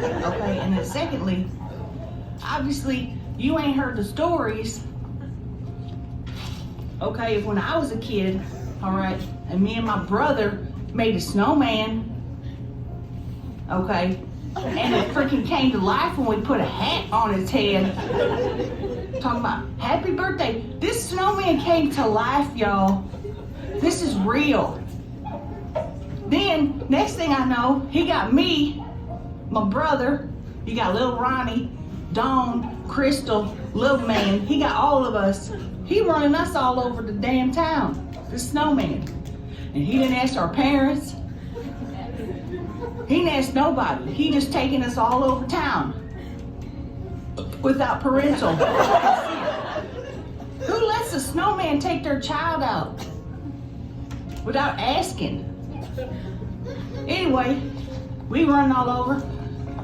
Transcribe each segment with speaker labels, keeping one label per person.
Speaker 1: Okay, and then secondly, obviously, you ain't heard the stories, okay, of when I was a kid, all right, and me and my brother made a snowman, okay, and it freaking came to life when we put a hat on his head. Talking about, happy birthday. This snowman came to life, y'all. This is real. Then, next thing I know, he got me, my brother, he got little Ronnie, Dawn, Crystal, little man. He got all of us. He running us all over the damn town, the snowman. And he didn't ask our parents. He didn't ask nobody. He just taking us all over town without parental. Who lets a snowman take their child out without asking? Anyway, we running all over.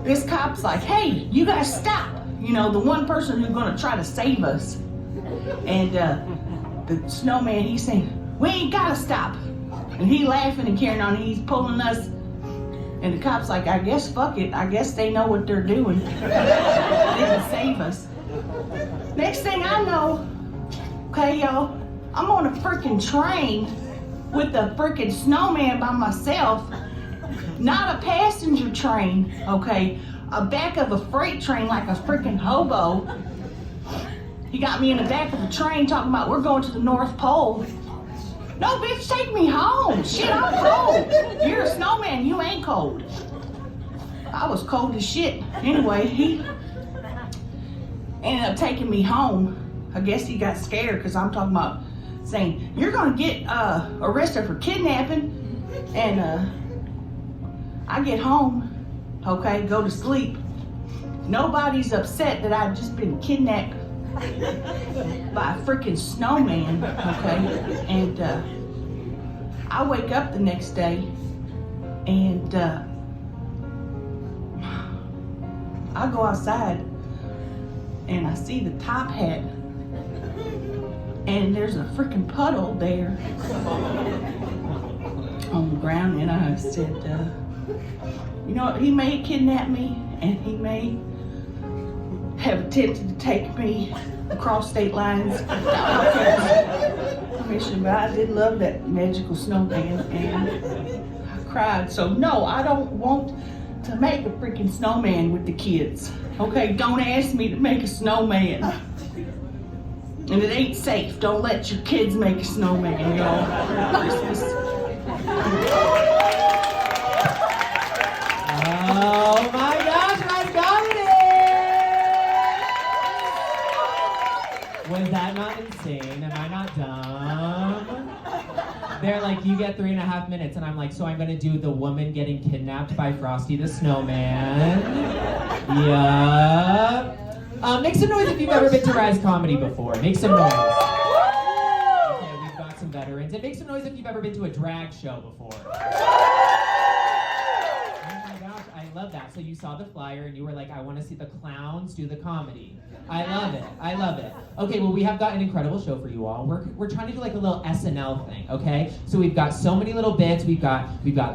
Speaker 1: This cop's like, hey, you guys stop. You know, the one person who's gonna try to save us. And the snowman, he's saying, we ain't gotta stop. And he laughing and carrying on, and he's pulling us. And the cop's like, I guess fuck it. I guess they know what they're doing. They can save us. Next thing I know, okay, y'all, I'm on a freaking train with a freaking snowman by myself. Not a passenger train, okay? A back of a freight train like a freaking hobo. He got me in the back of the train talking about we're going to the North Pole. No, bitch, take me home. Shit, I'm cold. You're a snowman, you ain't cold. I was cold as shit. Anyway, he ended up taking me home. I guess he got scared because I'm talking about saying, you're gonna get arrested for kidnapping. And I get home, okay, go to sleep. Nobody's upset that I've just been kidnapped by a freaking snowman, okay? And I wake up the next day and I go outside and I see the top hat and there's a freaking puddle there on the ground, and I said, you know, he may kidnap me and he may have attempted to take me across state lines without permission, but I did love that magical snowman and I cried. So no, I don't want to make a freaking snowman with the kids. Okay, don't ask me to make a snowman. And it ain't safe. Don't let your kids make a snowman, y'all, for Christmas.
Speaker 2: Oh my gosh, I got it! Was that not insane? Am I not dumb? They're like, you get 3.5 minutes, and I'm like, so I'm gonna do the woman getting kidnapped by Frosty the Snowman. Yup. Make some noise if you've ever been to Rise Comedy before. Make some noise. Okay, we've got some veterans. And make some noise if you've ever been to a drag show before. I love that. So you saw the flyer and you were like, I want to see the clowns do the comedy. I love it. I love it. Okay, well, we have got an incredible show for you all. We're trying to do like a little SNL thing, okay? So we've got so many little bits. We've got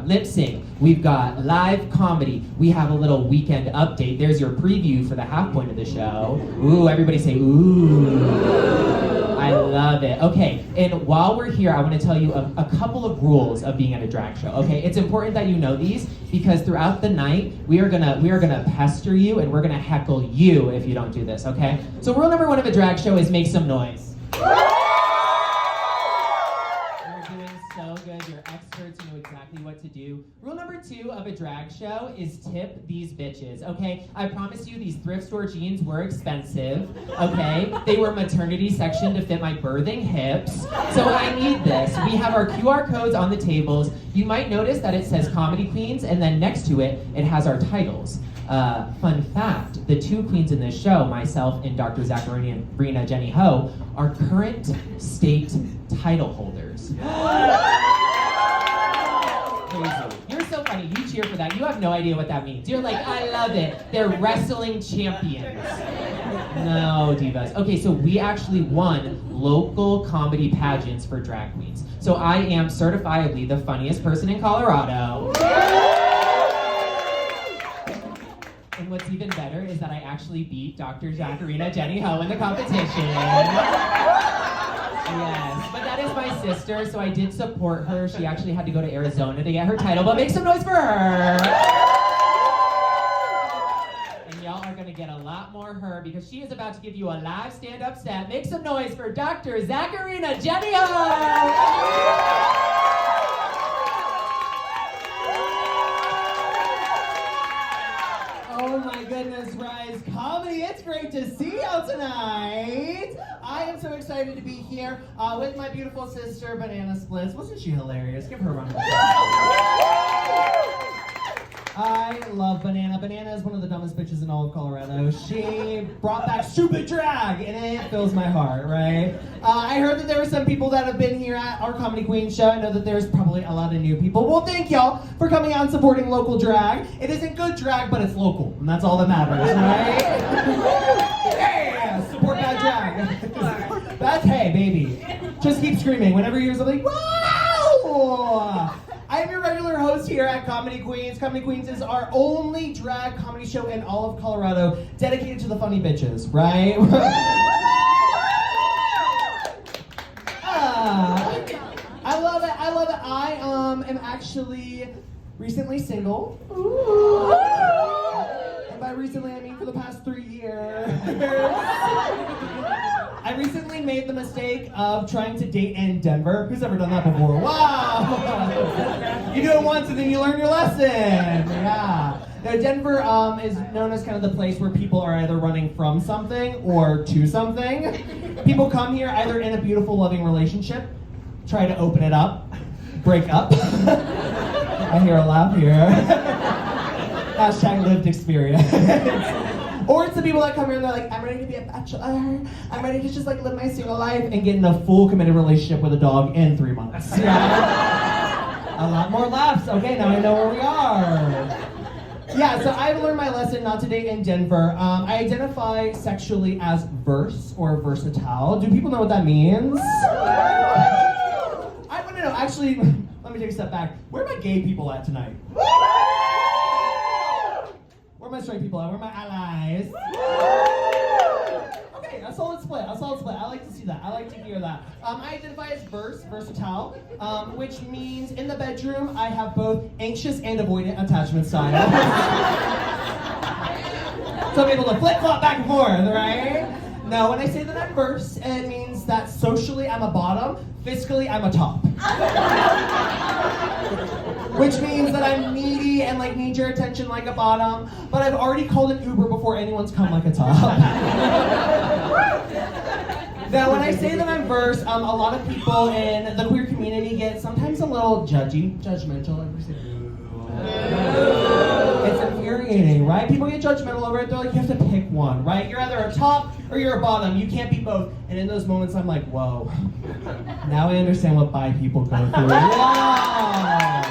Speaker 2: lip sync. We've got live comedy. We have a little weekend update. There's your preview for the half point of the show. Ooh, everybody say ooh. I love it. Okay, and while we're here, I want to tell you a couple of rules of being at a drag show. Okay, it's important that you know these because throughout the night we are gonna pester you and we're gonna heckle you if you don't do this. Okay, so rule number 1 of a drag show is make some noise. You're doing so good. You're experts. You know exactly what to do. Rule number 2 of a drag show is tip these bitches. Okay, I promise you these thrift store jeans were expensive. Okay, they were maternity section to fit my birthing hips. So I need this. We have our QR codes on the tables. You might notice that it says Comedy Queens, and then next to it, it has our titles. Fun fact, the 2 queens in this show, myself and Dr. Zackarina Jenny-hoe, are current state title holders. Crazy. You're so funny. You cheer for that. You have no idea what that means. You're like, I love it. They're wrestling champions. No, divas. Okay, so we actually won local comedy pageants for drag queens. So I am certifiably the funniest person in Colorado. And what's even better is that I actually beat Dr. Zackarina Jenny-hoe in the competition. Yes, but that is my sister, so I did support her. She actually had to go to Arizona to get her title, but make some noise for her. And y'all are gonna get a lot more her because she is about to give you a live stand-up set. Make some noise for Dr. Zackarina Jenny-hoe. Oh my goodness, Rise Comedy, it's great to see y'all tonight. I am so excited to be here with my beautiful sister, Banana Splits. Wasn't she hilarious? Give her a round of applause. I love Banana. Banana is one of the dumbest bitches in all of Colorado. She brought back stupid drag, and it fills my heart, right? I heard that there were some people that have been here at our Comedy Queen show. I know that there's probably a lot of new people. Well, thank y'all for coming out and supporting local drag. It isn't good drag, but it's local, and that's all that matters, right? Yeah, support that drag. That's, hey, baby. Just keep screaming. Whenever you hear something, wow! I'm your regular host here at Comedy Queens. Comedy Queens is our only drag comedy show in all of Colorado dedicated to the funny bitches, right? I love it. I love it. I am actually recently single. And by recently, I mean for the past 3 years. I recently made the mistake of trying to date in Denver. Who's ever done that before? Wow! You do it once and then you learn your lesson. Yeah. Now, Denver is known as kind of the place where people are either running from something or to something. People come here either in a beautiful, loving relationship, try to open it up, break up. I hear a laugh here. Hashtag lived experience. Or it's the people that come here and they're like, I'm ready to be a bachelor. I'm ready to just like live my single life and get in a full committed relationship with a dog in 3 months. Yeah. A lot more laughs. Okay, now I know where we are. Yeah, so I've learned my lesson not to date in Denver. I identify sexually as verse or versatile. Do people know what that means? I want to know. Actually, let me take a step back. Where are my gay people at tonight? Where are my straight people at? Where are my allies? Okay, a solid split. A solid split. I like to see that. I like to hear that. I identify as versatile, which means in the bedroom I have both anxious and avoidant attachment style. So I'm able to flip-flop back and forth, right? No, when I say that I'm verse, it means that socially I'm a bottom, fiscally I'm a top. Which means that I'm needy and like need your attention like a bottom, but I've already called an Uber before anyone's come like a top. Now, when I say that I'm verse, a lot of people in the queer community get sometimes a little judgmental. It's infuriating, right? People get judgmental over it. They're like, you have to pick one, right? You're either a top or you're a bottom. You can't be both. And in those moments, I'm like, whoa. Now I understand what bi people go through. Wow.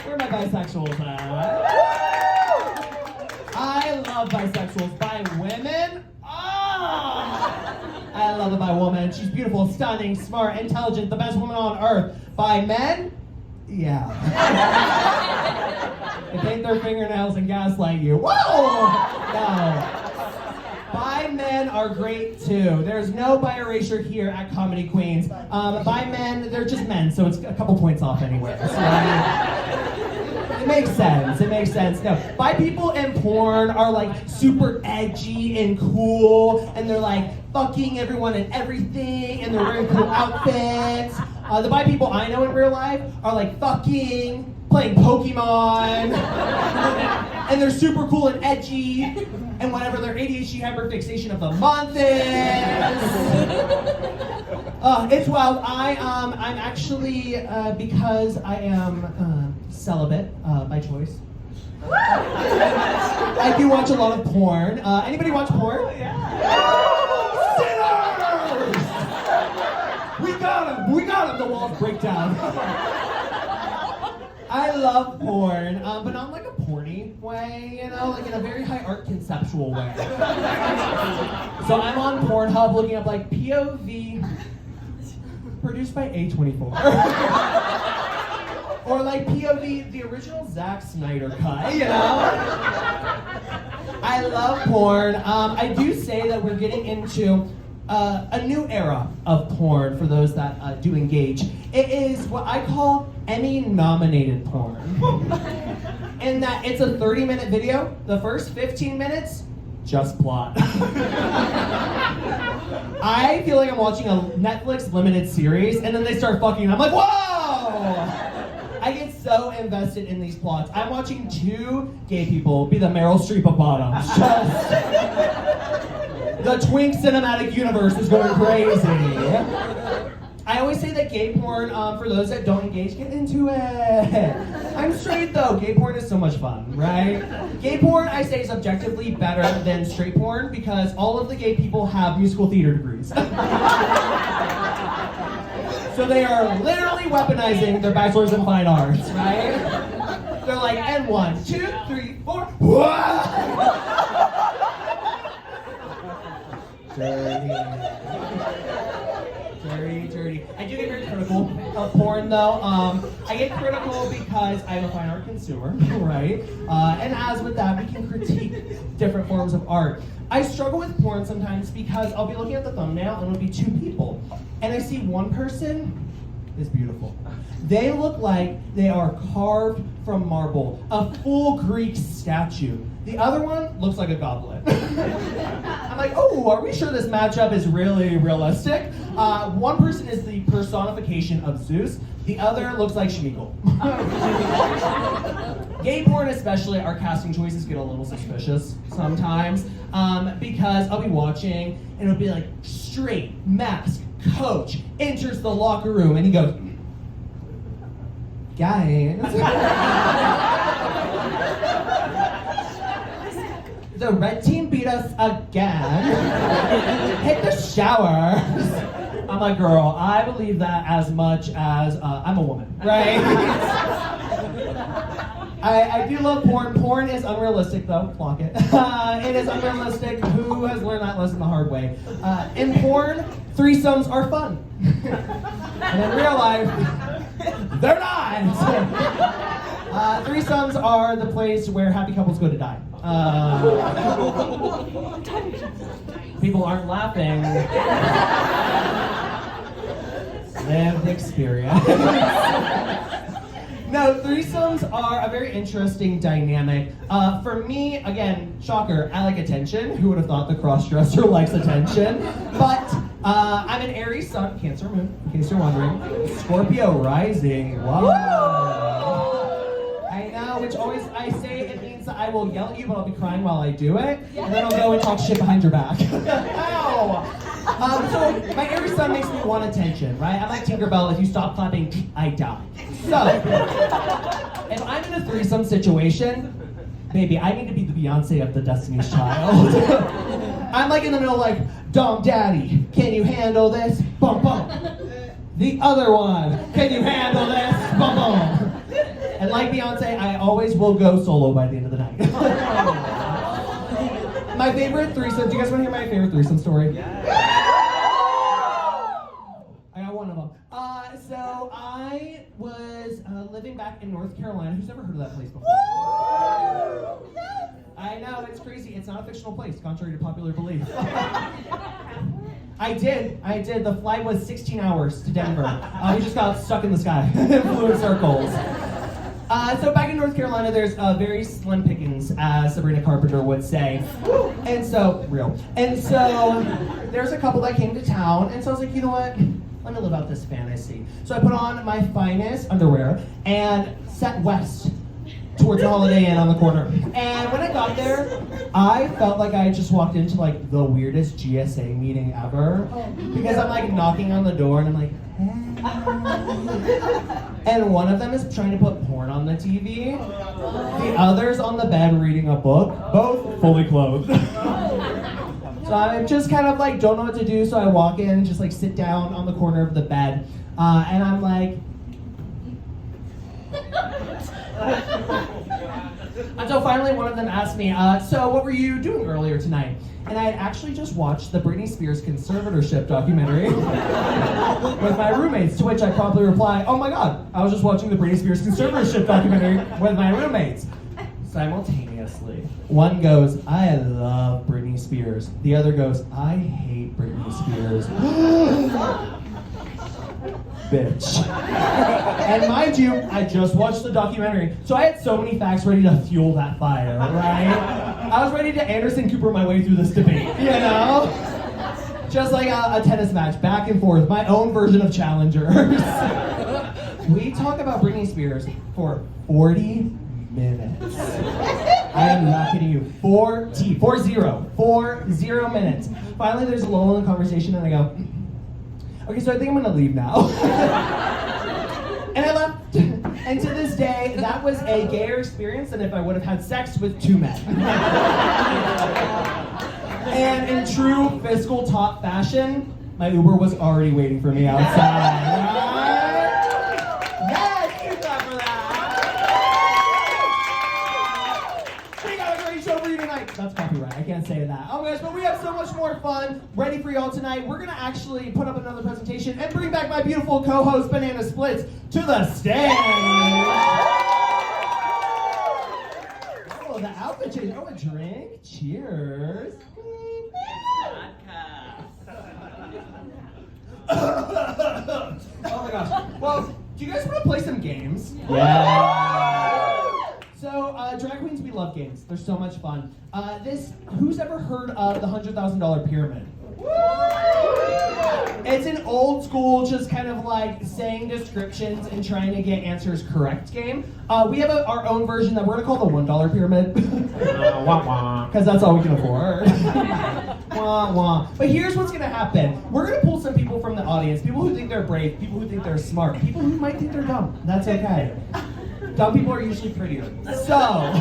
Speaker 2: Where are my bisexuals at? I love bisexuals. Bi women? I love a bi woman. She's beautiful, stunning, smart, intelligent, the best woman on earth. Bi men? Yeah. They paint their fingernails and gaslight you. Whoa! No. Bi men are great too. There's no bi erasure here at Comedy Queens. Bi men, they're just men, so it's a couple points off anywhere. So, it makes sense. It makes sense. No, bi people in porn are like super edgy and cool, and they're like fucking everyone and everything, and they're wearing cool outfits. The bi people I know in real life are like fucking, playing Pokemon, and they're super cool and edgy, and whatever their ADHD hyperfixation of the month is. It's wild. I'm actually, because I am celibate by choice. I do watch a lot of porn. Anybody watch porn? Sinners! We got him! The walls break down. I love porn, but not like a porny way, you know, like in a very high art conceptual way. So I'm on Pornhub looking up like POV, produced by A24. Or like POV, the original Zack Snyder cut, you know? I love porn. I do say that we're getting into a new era of porn for those that do engage. It is what I call Emmy-nominated porn. In that it's a 30-minute video, the first 15 minutes, just plot. I feel like I'm watching a Netflix limited series, and then they start fucking, and I'm like, whoa! I get so invested in these plots. I'm watching two gay people be the Meryl Streep of bottoms. Just, the twink cinematic universe is going crazy. I always say that gay porn, for those that don't engage, get into it. I'm straight though, gay porn is so much fun, right? Gay porn, I say, is objectively better than straight porn because all of the gay people have musical theater degrees. So they are literally weaponizing their bachelor's in fine arts, right? They're like, and 1, 2, 3, 4, dirty. I do get very critical of porn though. I get critical because I'm a fine art consumer, right? And as with that, we can critique different forms of art. I struggle with porn sometimes because I'll be looking at the thumbnail and it'll be two people. And I see one person is beautiful. They look like they are carved from marble, a full Greek statue. The other one looks like a goblet. I'm like, oh, are we sure this matchup is really realistic? One person is the personification of Zeus. The other looks like Schmeagol. Gay porn especially, our casting choices get a little suspicious sometimes because I'll be watching and it'll be like straight, mask, coach, enters the locker room and he goes, guys. The red team beat us again. Hit the showers. I'm like, girl, I believe that as much as I'm a woman, right? I do love porn. Porn is unrealistic, though. Clock it. It is unrealistic. Who has learned that lesson the hard way? In porn, threesomes are fun. And in real life, they're not. Threesomes are the place where happy couples go to die. People aren't laughing. Lived experience. No, threesomes are a very interesting dynamic. For me, again, shocker, I like attention. Who would have thought the cross-dresser likes attention? But I'm an Aries sun, Cancer moon, in case you're wondering. Scorpio rising, wow. I know, which always I say it means that I will yell at you, but I'll be crying while I do it. And then I'll go and talk shit behind your back. Ow! So my Aries sun makes me want attention, right? I'm like Tinkerbell, if you stop clapping, I die. So, if I'm in a threesome situation, baby, I need to be the Beyonce of the Destiny's Child. I'm like in the middle like, Dom Daddy, can you handle this? Bum bum. The other one, can you handle this? Bum bum. And like Beyonce, I always will go solo by the end of the night. My favorite threesome, do you guys want to hear my favorite threesome story? Yeah. I got one of them. So I was living back in North Carolina. Who's ever heard of that place before? I know, it's crazy. It's not a fictional place, contrary to popular belief. I did. The flight was 16 hours to Denver. We just got stuck in the sky, flew in circles. So back in North Carolina, there's very slim pickings, as Sabrina Carpenter would say. And so, there's a couple that came to town, and so I was like, you know what? Let me live out this fantasy. So I put on my finest underwear and set west towards the Holiday Inn on the corner. And when I got there, I felt like I had just walked into like the weirdest GSA meeting ever. Because I'm like knocking on the door and I'm like, hey. And one of them is trying to put porn on the TV. The other's on the bed reading a book, both fully clothed. So I just kind of like don't know what to do, so I walk in and just like sit down on the corner of the bed. And I'm like,
Speaker 3: Until finally one of them asked me, so what were you doing earlier tonight? And I had actually just watched the Britney Spears conservatorship documentary with my roommates, to which I promptly reply, oh my God, I was just watching the Britney Spears conservatorship documentary with my roommates. Simultaneously. One goes, I love Britney Spears. The other goes, I hate Britney Spears. Bitch. And mind you, I just watched the documentary, so I had so many facts ready to fuel that fire, right? I was ready to Anderson Cooper my way through this debate, you know? Just like a tennis match, back and forth, my own version of challengers. We talk about Britney Spears for 40 minutes. I am not kidding you. 40 minutes. Finally, there's a lull in the conversation, and I go, okay, so I think I'm gonna leave now. And I left. And to this day, that was a gayer experience than if I would have had sex with two men. And in true fiscal top fashion, my Uber was already waiting for me outside. Right? Yes, give it up for that. We got a great show for you tonight. That's copyright, I can't say that. Oh my gosh, but we have so much more fun ready for y'all tonight. We're gonna actually put up another presentation and bring back my beautiful co-host, Banana Splits, to the stage. Oh, the outfit change. Oh, a drink. Cheers. Oh my gosh. Well, do you guys want to play some games?
Speaker 2: Yeah.
Speaker 3: So, drag queens, we love games. They're so much fun. Who's ever heard of the $100,000 pyramid? It's an old school, just kind of like saying descriptions and trying to get answers correct game. We have our own version that we're gonna call the $1 pyramid. Because that's all we can afford. Wah, wah. But here's what's gonna happen. We're gonna pull some people from the audience, people who think they're brave, people who think they're smart, people who might think they're dumb. That's okay. Dumb people are usually prettier. So,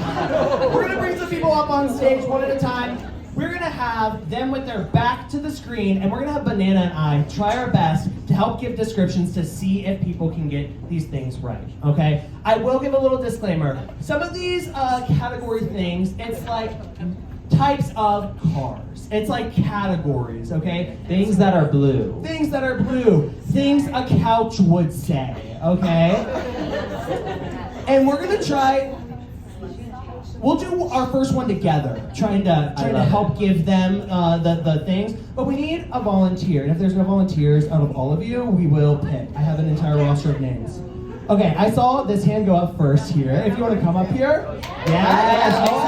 Speaker 3: we're gonna bring some people up on stage one at a time. We're gonna have them with their back to the screen, and we're gonna have Banana and I try our best to help give descriptions to see if people can get these things right, okay? I will give a little disclaimer. Some of these category things, it's like types of cars. It's like categories, okay?
Speaker 2: Things that are blue.
Speaker 3: Things that are blue. Things a couch would say, okay? And we're gonna try. We'll do our first one together, trying to help give them the things. But we need a volunteer, and if there's no volunteers out of all of you, we will pick. I have an entire roster of names. Okay, I saw this hand go up first here. If you want to come up here, yes. Come on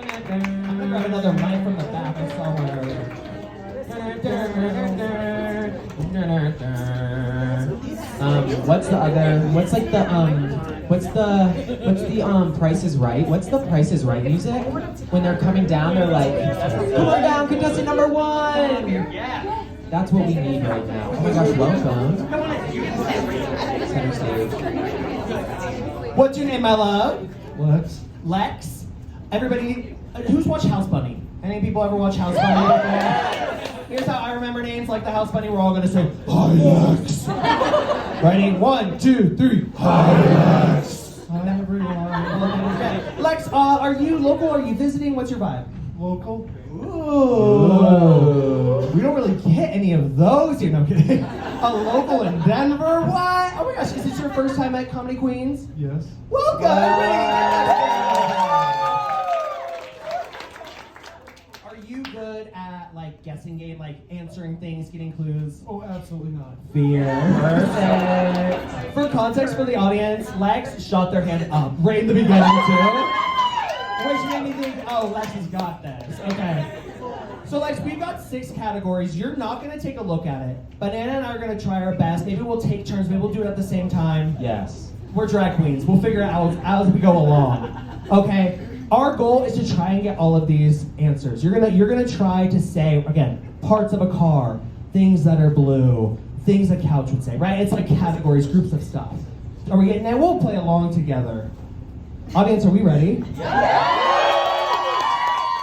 Speaker 3: up here. I'm gonna grab another mic from the back. I saw one earlier.
Speaker 2: What's the Price is Right? What's the Price is Right music? When they're coming down, they're like, come on down, contestant number 1! Yeah. That's what we need right now. Oh my gosh, welcome. Center stage.
Speaker 3: What's your name, my love?
Speaker 4: Lex.
Speaker 3: Lex. Everybody, who's watched House Bunny? Any people ever watch House Bunny before? Here's how I remember names like the House Bunny. We're all gonna say, hi, Lex. Ready? 1, 2, 3. Hi, Lex.
Speaker 4: Hi, everyone.
Speaker 3: Okay. Lex, are you local? Are you visiting? What's your vibe?
Speaker 4: Local.
Speaker 3: Ooh. We don't really get any of those here. No, I'm kidding. A local in Denver? What? Oh my gosh, is this your first time at Comedy Queens?
Speaker 4: Yes.
Speaker 3: Welcome, Are you good at like guessing game, like answering things, getting clues?
Speaker 4: Oh, absolutely not.
Speaker 3: Fear. Perfect. For context for the audience, Lex shot their hand up right in the beginning too. Which made me think, oh, Lex has got this. Okay. So Lex, we've got 6 categories. You're not gonna take a look at it. Banana and I are gonna try our best. Maybe we'll take turns, maybe we'll do it at the same time.
Speaker 2: Yes.
Speaker 3: We're drag queens. We'll figure it out as we go along. Okay? Our goal is to try and get all of these answers. You're gonna try to say, again, parts of a car, things that are blue, things a couch would say, right? It's like categories, groups of stuff. Are we getting that? We'll play along together. Audience, are we ready? The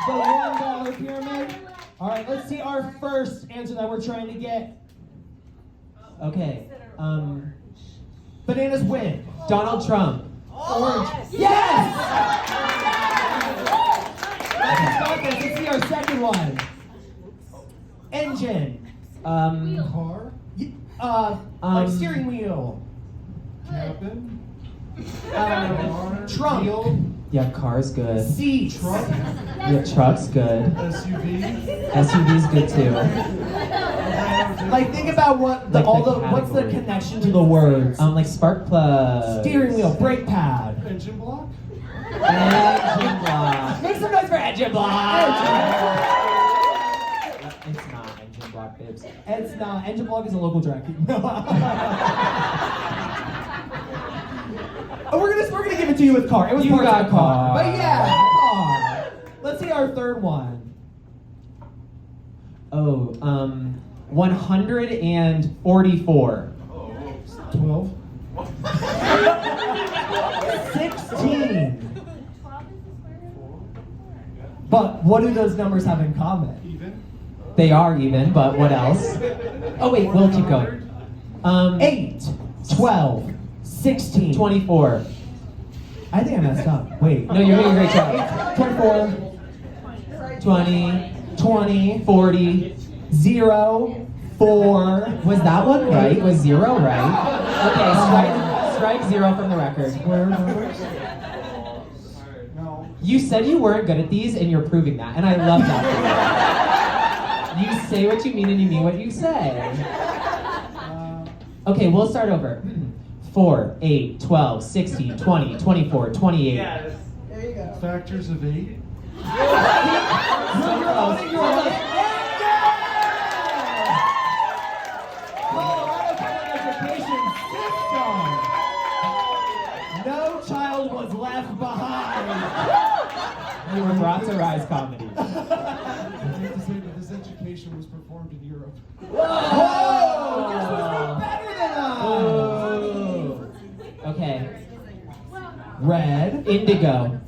Speaker 3: $1 pyramid. All right, let's see our first answer that we're trying to get.
Speaker 2: Okay.
Speaker 3: Bananas win.
Speaker 2: Donald Trump.
Speaker 3: Orange. Yes! Let's start this. Let's see our second one. Engine.
Speaker 4: Car.
Speaker 3: Like steering wheel.
Speaker 4: Cabin.
Speaker 3: Trunk.
Speaker 4: Wheel.
Speaker 2: Yeah, car's good.
Speaker 3: Seat.
Speaker 4: Truck.
Speaker 2: Yeah, truck's good.
Speaker 4: SUV.
Speaker 2: SUV's good too.
Speaker 3: Like think about what
Speaker 2: Like the
Speaker 3: what's the
Speaker 2: category.
Speaker 3: connection to the words?
Speaker 2: Like spark plug.
Speaker 3: Steering wheel, brake pad.
Speaker 4: Engine block.
Speaker 2: Engine block.
Speaker 3: Make some noise for engine block.
Speaker 2: It's not engine block, babes.
Speaker 3: It's not. Engine block is a local drag. Oh, we're gonna give it to you with car. It was
Speaker 2: You
Speaker 3: part
Speaker 2: got
Speaker 3: of the car.
Speaker 2: car.
Speaker 3: But yeah, car. Let's see our third one.
Speaker 2: Oh, 144.
Speaker 4: 12.
Speaker 3: 16. But what do those numbers have in common?
Speaker 4: Even.
Speaker 2: They are even, but what else? Oh wait, we'll keep going.
Speaker 3: 8, 12, 16.
Speaker 2: 24.
Speaker 3: I think I messed up. Wait.
Speaker 2: No, you're doing a great job.
Speaker 3: 24,
Speaker 2: 20,
Speaker 3: 20,
Speaker 2: 40.
Speaker 3: 0, 4.
Speaker 2: Was that one right? Was 0 right? Okay, strike 0 from the record.
Speaker 4: Square numbers. No.
Speaker 2: You said you weren't good at these, and you're proving that, and I love that. You say what you mean, and you mean what you say. Okay, we'll start over. 4, 8, 12, 16, 20, 24, 28.
Speaker 1: Yes. There you go.
Speaker 4: Factors of 8.
Speaker 3: Colorado Public Education System. No child was left behind.
Speaker 2: You were brought to Rise Comedy.
Speaker 4: I hate to say that this education was performed in Europe.
Speaker 3: Whoa! You're supposed to be better than us.
Speaker 2: Ooh. Okay.
Speaker 3: Red.
Speaker 2: Indigo.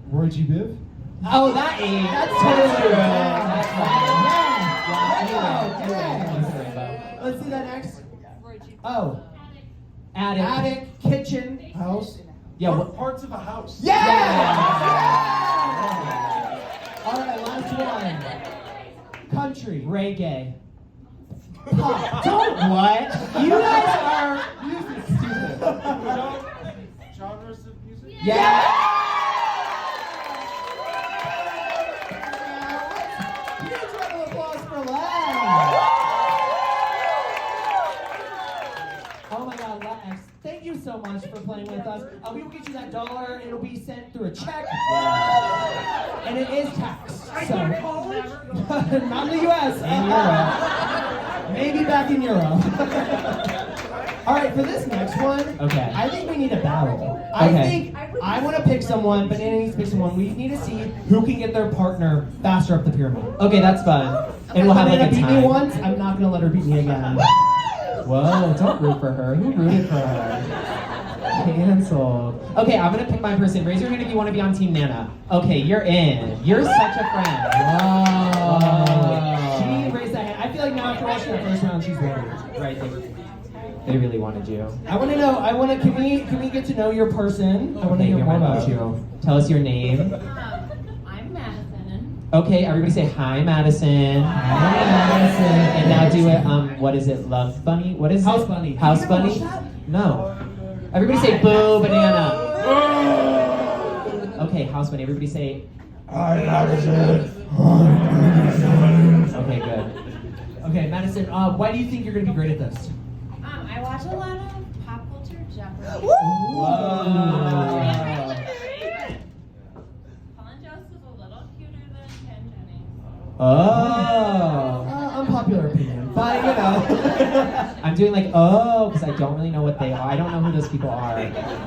Speaker 4: Roy G. Biv.
Speaker 2: Oh, that ain't.
Speaker 3: That's totally
Speaker 2: true.
Speaker 3: red.
Speaker 2: That's right.
Speaker 3: Yeah. Let's see that next. Oh.
Speaker 2: Attic.
Speaker 3: Attic, kitchen,
Speaker 4: House.
Speaker 2: Yeah. What?
Speaker 4: Parts of a house.
Speaker 3: Yeah!
Speaker 2: Yeah.
Speaker 3: All right, last one. Country.
Speaker 2: Reggae.
Speaker 3: Pop.
Speaker 2: Don't what? You guys are.
Speaker 4: Stupid. Genres of music.
Speaker 2: Yeah.
Speaker 3: Huge round of applause for Len. Oh my God, Lex, thank you so much for playing with us. We will get you that $1. It'll be sent through a check. And it is taxed. So. Not in the US.
Speaker 2: In Europe.
Speaker 3: Maybe back in Europe. All right, for this next one,
Speaker 2: Okay.
Speaker 3: I think we need a battle. I
Speaker 2: Okay.
Speaker 3: think I want to pick someone, Banana needs to pick someone. We need to see who can get their partner faster up the pyramid.
Speaker 2: Okay, that's fun. And we'll have like
Speaker 3: Banana
Speaker 2: a
Speaker 3: beat me
Speaker 2: time.
Speaker 3: once, I'm not going to let her beat me again.
Speaker 2: Whoa, don't root for her. Who rooted for her? Canceled. Okay, I'm gonna pick my person. Raise your hand if you want to be on Team Nana. Okay, you're in. You're such a friend.
Speaker 3: Wow. She raised that hand. I feel like now after watching that first round, she's ready.
Speaker 2: Right, they really wanted you.
Speaker 3: I want to know, can we get to know your person? I want to
Speaker 2: Okay,
Speaker 3: hear
Speaker 2: you're
Speaker 3: more
Speaker 2: my
Speaker 3: about
Speaker 2: love.
Speaker 3: you.
Speaker 2: Tell us your name.
Speaker 5: I'm Madison.
Speaker 2: Okay, everybody say hi, Madison.
Speaker 3: Hi, Madison.
Speaker 2: And now do it. What is it? Love bunny? What is
Speaker 3: House
Speaker 2: it?
Speaker 3: bunny.
Speaker 2: House
Speaker 3: You never
Speaker 2: bunny?
Speaker 3: watched that?
Speaker 2: No. Everybody say boo, banana. Okay, house bunny. Everybody say. Okay, good.
Speaker 3: Okay, Madison, why do you think you're going to be great at this?
Speaker 5: I watch a lot of pop culture Jeopardy.
Speaker 2: Whoa.
Speaker 5: Colin Jost is a little cuter than Ken Jennings.
Speaker 2: Oh.
Speaker 3: Unpopular opinion, but you know.
Speaker 2: I'm doing like, oh, because I don't really know what they are. I don't know who those people are.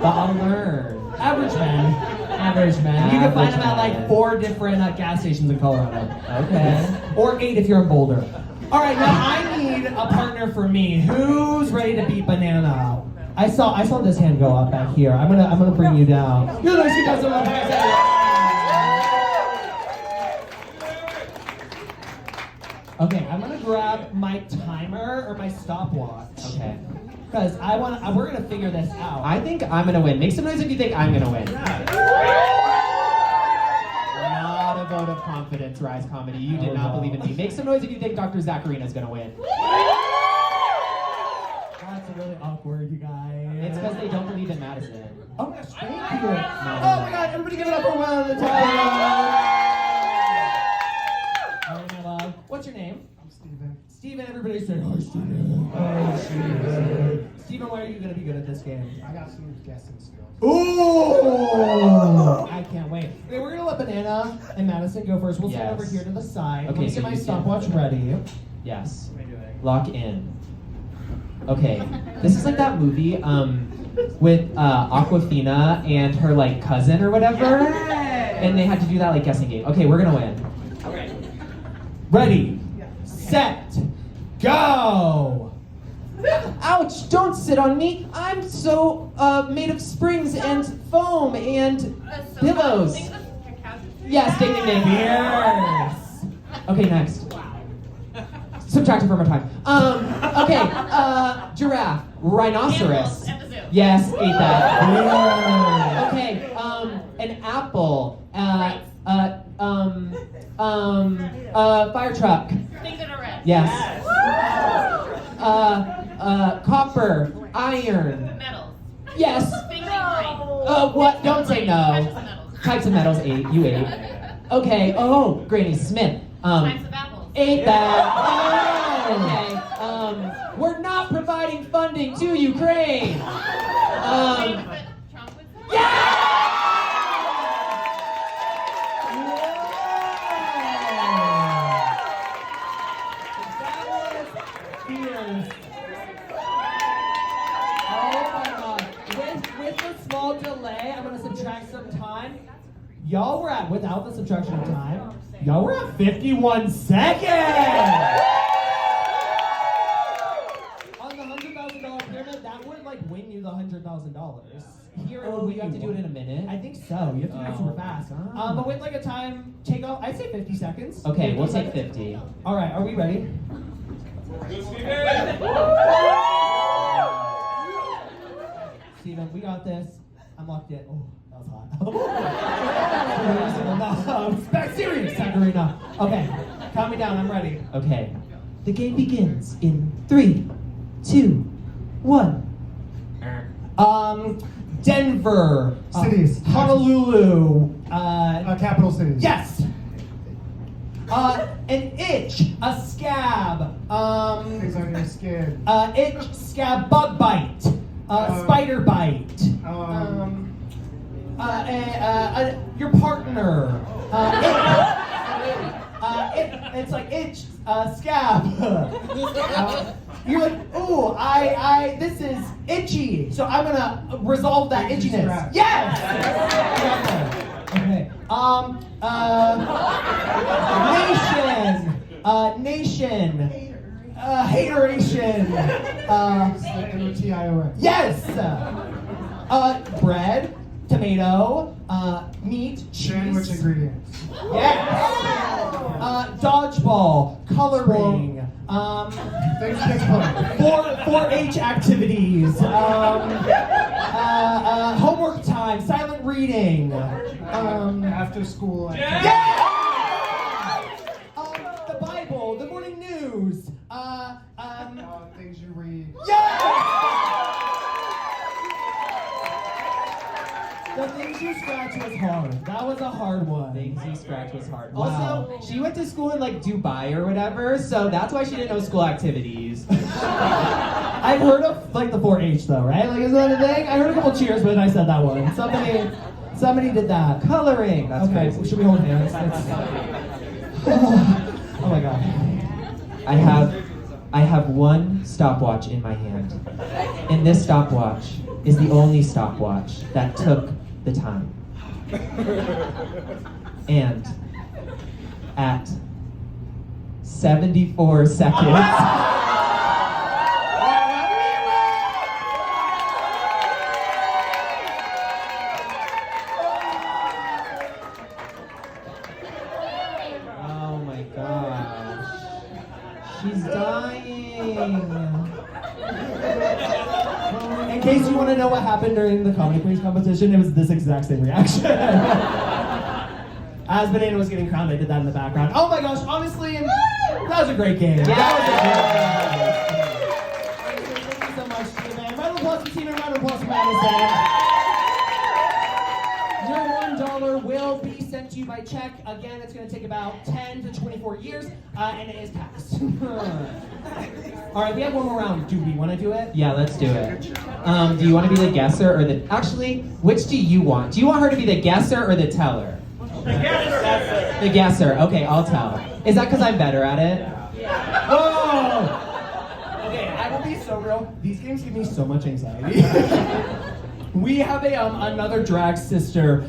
Speaker 2: But I'll learn.
Speaker 3: Average man. Average man. You can find them at
Speaker 2: Average
Speaker 3: like
Speaker 2: man.
Speaker 3: 4 different gas stations in Colorado.
Speaker 2: Okay.
Speaker 3: Or 8 if you're in Boulder. All right, now I need a partner for me. Who's ready to beat Banana? I saw this hand go up back here. I'm gonna bring you down. You're nice, you guys are Okay, I'm gonna grab my timer or my stopwatch.
Speaker 2: Okay.
Speaker 3: Because we're gonna figure this out.
Speaker 2: I think I'm gonna win. Make some noise if you think I'm gonna win. Not a vote of confidence, Rise Comedy. You did not believe in me. Make some noise if you think Dr. Zackarina is gonna win.
Speaker 3: That's really awkward, you guys.
Speaker 2: It's because they don't believe in Madison.
Speaker 3: Oh my gosh, thank you. Oh my god, everybody give it up for one at a time. All right, my love. What's your name?
Speaker 4: I'm Steven.
Speaker 3: Steven, everybody say hi, Steven. Hi, Steven. Steven, why are you going to be good at this game?
Speaker 4: I got some guessing skills.
Speaker 3: Ooh! I can't wait. Okay, we're going to let Banana and Madison go first. We'll stand
Speaker 2: Yes.
Speaker 3: over here to the side.
Speaker 2: Okay,
Speaker 3: Let me
Speaker 2: so
Speaker 3: get my
Speaker 2: you stand-
Speaker 3: stopwatch ready.
Speaker 2: Yes.
Speaker 3: What am I doing?
Speaker 2: Lock in. Okay. This is like that movie with Aquafina and her like cousin or whatever. And they had to do that like guessing game. Okay, we're gonna win.
Speaker 3: Okay. Ready, set, go!
Speaker 2: Ouch! Don't sit on me. I'm so made of springs and foam and pillows. Yes, ding ding ding.
Speaker 3: Yes!
Speaker 2: Okay, next. Subtract it from our time. Okay, giraffe, rhinoceros.
Speaker 5: Animals at the zoo.
Speaker 2: Yes, ate that.
Speaker 3: Yes.
Speaker 2: Okay, an apple. Fire truck.
Speaker 5: Things that are red.
Speaker 2: Yes. Copper, iron.
Speaker 5: Metals.
Speaker 2: Yes.
Speaker 5: Things that are
Speaker 2: What? Don't say
Speaker 5: Types
Speaker 2: no.
Speaker 5: of metals.
Speaker 2: Types of metals, ate. You ate. Okay. Oh, Granny Smith.
Speaker 5: Types of apples.
Speaker 2: Ate that. Okay. We're not providing funding to Ukraine.
Speaker 5: Things that Trump would say.
Speaker 2: Yeah!
Speaker 3: Oh my god. With the small delay, I'm gonna subtract some time. Y'all were at, without the subtraction of time, y'all were at 51 seconds! On the $100,000 pyramid, that would like win you the $100,000. Here it would win
Speaker 2: You have to do it in a minute.
Speaker 3: I think so. You have to do it super fast. But with like a time takeoff, I'd say 50 seconds.
Speaker 2: Okay,
Speaker 3: 50
Speaker 2: we'll take
Speaker 3: seconds.
Speaker 2: 50.
Speaker 3: All right, are we ready? Steven, we got this. I'm locked in. Oh, that was hot. Back serious, Zackarina. Okay, calm me down. I'm ready.
Speaker 2: Okay. The game begins in 3, 2, 1.
Speaker 3: Denver.
Speaker 4: Cities.
Speaker 3: Honolulu.
Speaker 4: Capital cities.
Speaker 3: Yes. An itch. A scab.
Speaker 4: Things on your skin.
Speaker 3: Itch, scab, bug bite. Spider bite. Your partner. It's like itch, scab. You're like, ooh, this is itchy, so I'm gonna resolve that
Speaker 4: Itchy
Speaker 3: itchiness.
Speaker 4: scratch.
Speaker 3: Yes. Okay. Nation. Hateration.
Speaker 4: N-O-T-I-O-N.
Speaker 3: Yes. Bread, tomato, meat, cheese.
Speaker 4: Sandwich ingredients.
Speaker 3: Yes. Dodgeball, coloring.
Speaker 4: Things kids play.
Speaker 3: 4-H activities. Homework time, silent reading.
Speaker 4: After school.
Speaker 3: Yeah! The Bible, the morning news.
Speaker 4: Things you read.
Speaker 3: The things you scratch was hard. That was a hard one.
Speaker 2: Things you scratch was hard.
Speaker 3: Wow.
Speaker 2: Also, she went to school in like Dubai or whatever, so that's why she didn't know school activities.
Speaker 3: I've heard of like the 4-H though, right? Like is that a thing? I heard a couple cheers when I said that one. Somebody did that.
Speaker 2: Coloring. That's
Speaker 3: Okay,
Speaker 2: crazy.
Speaker 3: should we hold hands? Oh my god.
Speaker 2: I have one stopwatch in my hand. And this stopwatch is the only stopwatch that took the time. And at 74 seconds. Oh my gosh. She's dying.
Speaker 3: case you want to know what happened during the comedy queens competition, it was this exact same reaction. As Banana was getting crowned, I did that in the background. Oh my gosh, honestly, that was a great game. That was a great game. Thank you so much, team. Round of applause for team and round of applause for Madison. Your $1 will be sent to you by check. Again, it's going to take about 10 to 24 years, and it is passed. All right, we have one more round. Do we want to do it?
Speaker 2: Yeah, let's do it. Do you want to be the guesser or the... Actually, which do you want? Do you want her to be the guesser or the teller? The guesser. The guesser. Okay, I'll tell. Is that because I'm better at it?
Speaker 3: Yeah. Whoa! Okay, I will be so real. These games give me so much anxiety. We have another drag sister,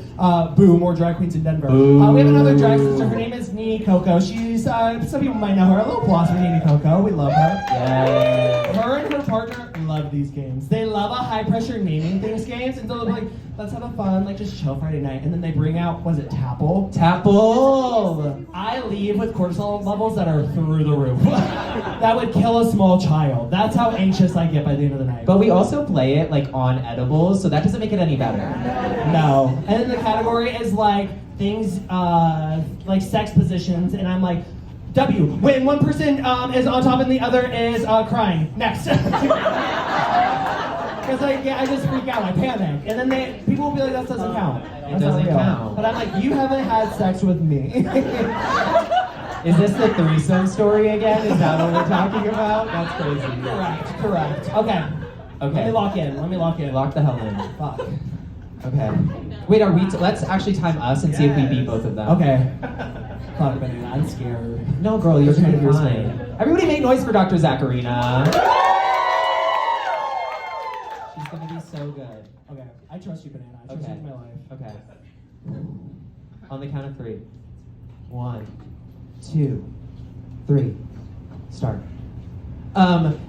Speaker 3: boo, more drag queens in Denver. We have another drag sister, her name is Jenny-hoe. She's, some people might know her, a little applause for Jenny-hoe, we love her.
Speaker 2: Yay.
Speaker 3: Her and her partner love these games. They love a high pressure naming things games, and so they're like, let's have a fun, like just chill Friday night, and then they bring out, was it Tapple?
Speaker 2: Tapple!
Speaker 3: I leave with cortisol levels that are through the roof. That would kill a small child. That's how anxious I get by the end of the night.
Speaker 2: But we also play it like on edibles, so that doesn't make it any better.
Speaker 3: No. And then the category is like things like sex positions, and I'm like, W, when one person is on top and the other is crying. Next. Because I just freak out, I panic. And then people will be like, that doesn't count.
Speaker 2: It doesn't count.
Speaker 3: But I'm like, you haven't had sex with me.
Speaker 2: Is this the threesome story again? Is that what we're talking about? That's crazy.
Speaker 3: Correct. Okay. Let me lock in.
Speaker 2: Lock the hell in.
Speaker 3: Fuck.
Speaker 2: Okay. Wait, let's actually time us and see if we beat both of them.
Speaker 3: Okay. Fuck, Banana, I'm scared.
Speaker 2: No, girl, you're kind of fine. Everybody make noise for Dr. Zackarina. She's gonna be so good.
Speaker 3: Okay, I trust you, Banana. I trust you with my life.
Speaker 2: Okay. On the count of 3. 1, 2, 3. Start.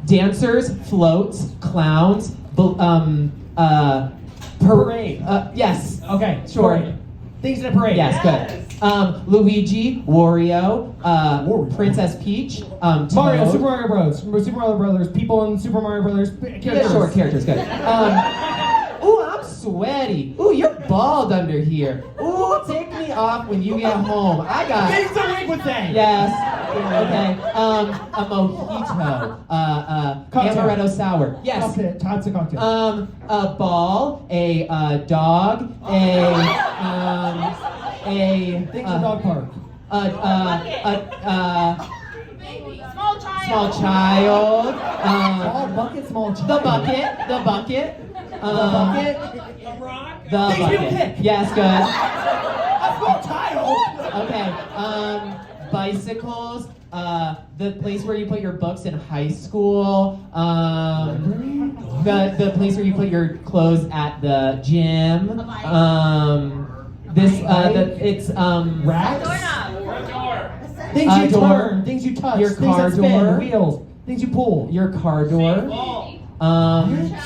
Speaker 2: Dancers, floats, clowns, parade. Yes.
Speaker 3: Okay,
Speaker 2: sure.
Speaker 3: Parade. Things in a parade.
Speaker 2: Yes, good. Luigi, Wario, Princess Peach,
Speaker 3: Mario,
Speaker 2: Toad.
Speaker 3: Super Mario Bros. Super Mario Brothers, people in Super Mario Brothers.
Speaker 2: Yeah, sure, characters, good. Ooh, I'm sweaty. Ooh, you're bald under here. Ooh, take me off when you get home. I got...
Speaker 3: Things a week would say.
Speaker 2: Yes. Okay. A mojito. Amaretto sour. Yes.
Speaker 3: Cocktail. Types of cocktail.
Speaker 2: A ball. A dog.
Speaker 3: Things in dog park.
Speaker 2: Small child.
Speaker 3: Small bucket, small child.
Speaker 2: The bucket.
Speaker 3: The bucket.
Speaker 2: The
Speaker 3: Things people
Speaker 2: bucket.
Speaker 3: kick.
Speaker 2: Yes, good.
Speaker 3: A small child.
Speaker 2: Okay. Bicycles. The place where you put your books in high school. The place where you put your clothes at the gym. It's
Speaker 3: racks. Things you turn, things you touch,
Speaker 2: your
Speaker 3: things
Speaker 2: car
Speaker 3: that spin,
Speaker 2: door,
Speaker 3: wheels, things you pull.
Speaker 2: your car door,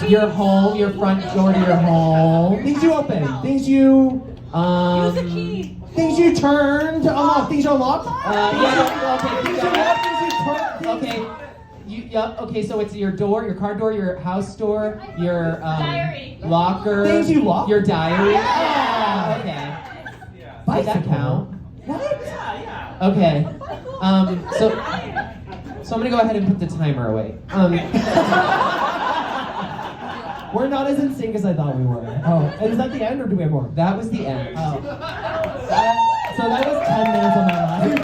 Speaker 2: your home, your front door to your home.
Speaker 3: Things you open, things you
Speaker 5: Use a key.
Speaker 3: things you turn to unlock, things you unlock. Things you unlock, things you turn.
Speaker 2: Okay. Okay, so it's your door, your car door, your house door, your
Speaker 5: Diary.
Speaker 2: locker.
Speaker 3: Things you lock?
Speaker 2: Your diary.
Speaker 3: Yeah.
Speaker 2: Okay. Does
Speaker 3: Bicycle.
Speaker 2: that count?
Speaker 3: What?
Speaker 2: Okay. So I'm gonna go ahead and put the timer away.
Speaker 3: We're not as in sync as I thought we were. Oh, and is that the end or do we have more?
Speaker 2: That was the end.
Speaker 3: Oh. So that was 10 minutes of my life.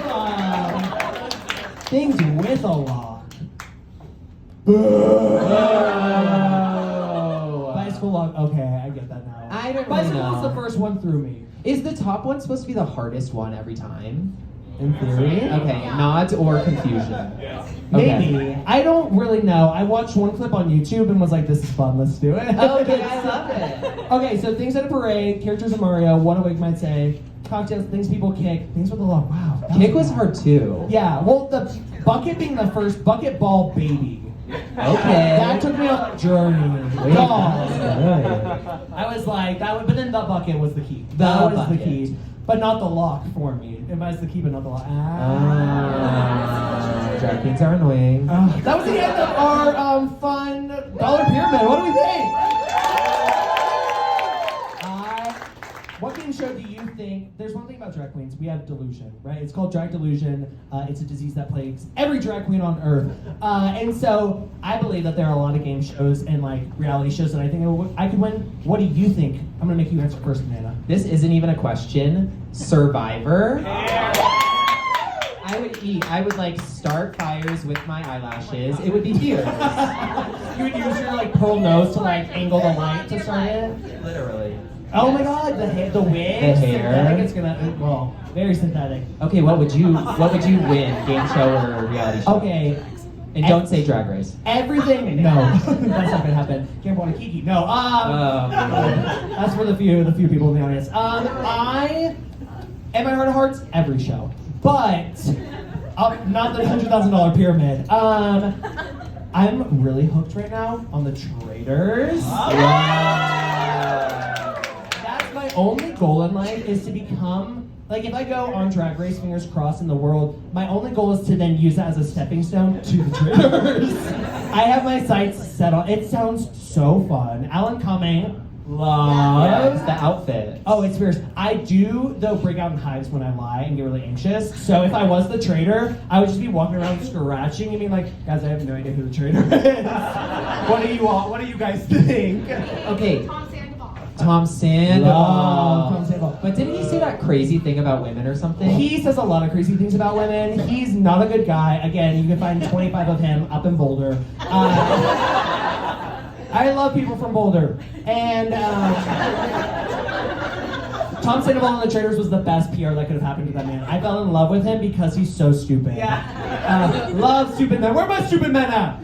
Speaker 3: Things with a lock.
Speaker 2: Oh.
Speaker 3: Bicycle lock. Okay, I get that now.
Speaker 2: I don't really
Speaker 3: Bicycle
Speaker 2: know.
Speaker 3: was the first one through me.
Speaker 2: Is the top one supposed to be the hardest one every time?
Speaker 3: In theory.
Speaker 2: Okay, nods or confusion.
Speaker 3: Maybe. I don't really know. I watched one clip on YouTube and was like, this is fun, let's do it.
Speaker 2: Okay, I love it.
Speaker 3: Okay, so things at a parade, characters of Mario, one awake might say, cocktails, things people kick, things with a lock. Wow. that
Speaker 2: Kick was hard too.
Speaker 3: Yeah, well, the bucket being the first, bucket ball baby.
Speaker 2: Okay.
Speaker 3: That took me on a journey.
Speaker 2: Wait,
Speaker 3: Dog.
Speaker 2: that's
Speaker 3: I was like, but then the bucket was the key.
Speaker 2: The
Speaker 3: That was
Speaker 2: bucket.
Speaker 3: the key. But not the lock for me. It was the key, but not the lock.
Speaker 2: Drag queens are annoying.
Speaker 3: That was the end of our fun dollar pyramid. What do we think? show do you think, there's one thing about drag queens, we have delusion, right? It's called drag delusion. It's a disease that plagues every drag queen on earth. And so I believe that there are a lot of game shows and like reality shows that I think I could win. What do you think? I'm gonna make you answer first, Amanda.
Speaker 2: This isn't even a question. Survivor. I would like start fires with my eyelashes. It would be fierce.
Speaker 3: You would use your like pearl nose to like angle the light to start it?
Speaker 2: Literally.
Speaker 3: Oh my god, the wig,
Speaker 2: The hair.
Speaker 3: synthetic, it's gonna, well, very synthetic.
Speaker 2: Okay, what would you win? Game show or reality show?
Speaker 3: Okay,
Speaker 2: And don't say Drag Race.
Speaker 3: everything, no, that's not gonna happen. Can't want to Kiki, no, that's for the few people in the audience. I, in my heart of hearts, every show, but, not the $100,000 pyramid. I'm really hooked right now on the Traitors. That's my only goal in life, is to become, like if I go on Drag Race, fingers crossed, in the world, my only goal is to then use that as a stepping stone to the Traitors. I have my sights set on, it sounds so fun. Alan Cumming loves
Speaker 2: the outfit.
Speaker 3: Oh, it's fierce. I do, though, break out in hives when I lie and get really anxious. So if I was the traitor, I would just be walking around scratching and being like, guys, I have no idea who the traitor is. What do you guys think?
Speaker 2: Okay. Tom Sandoval.
Speaker 3: Love Tom Sandoval.
Speaker 2: But didn't he say that crazy thing about women or something?
Speaker 3: He says a lot of crazy things about women. He's not a good guy. Again, you can find 25 of him up in Boulder. I love people from Boulder. And Tom Sandoval and the Traitors was the best PR that could have happened to that man. I fell in love with him because he's so stupid. Yeah. Love stupid men. Where are my stupid men at?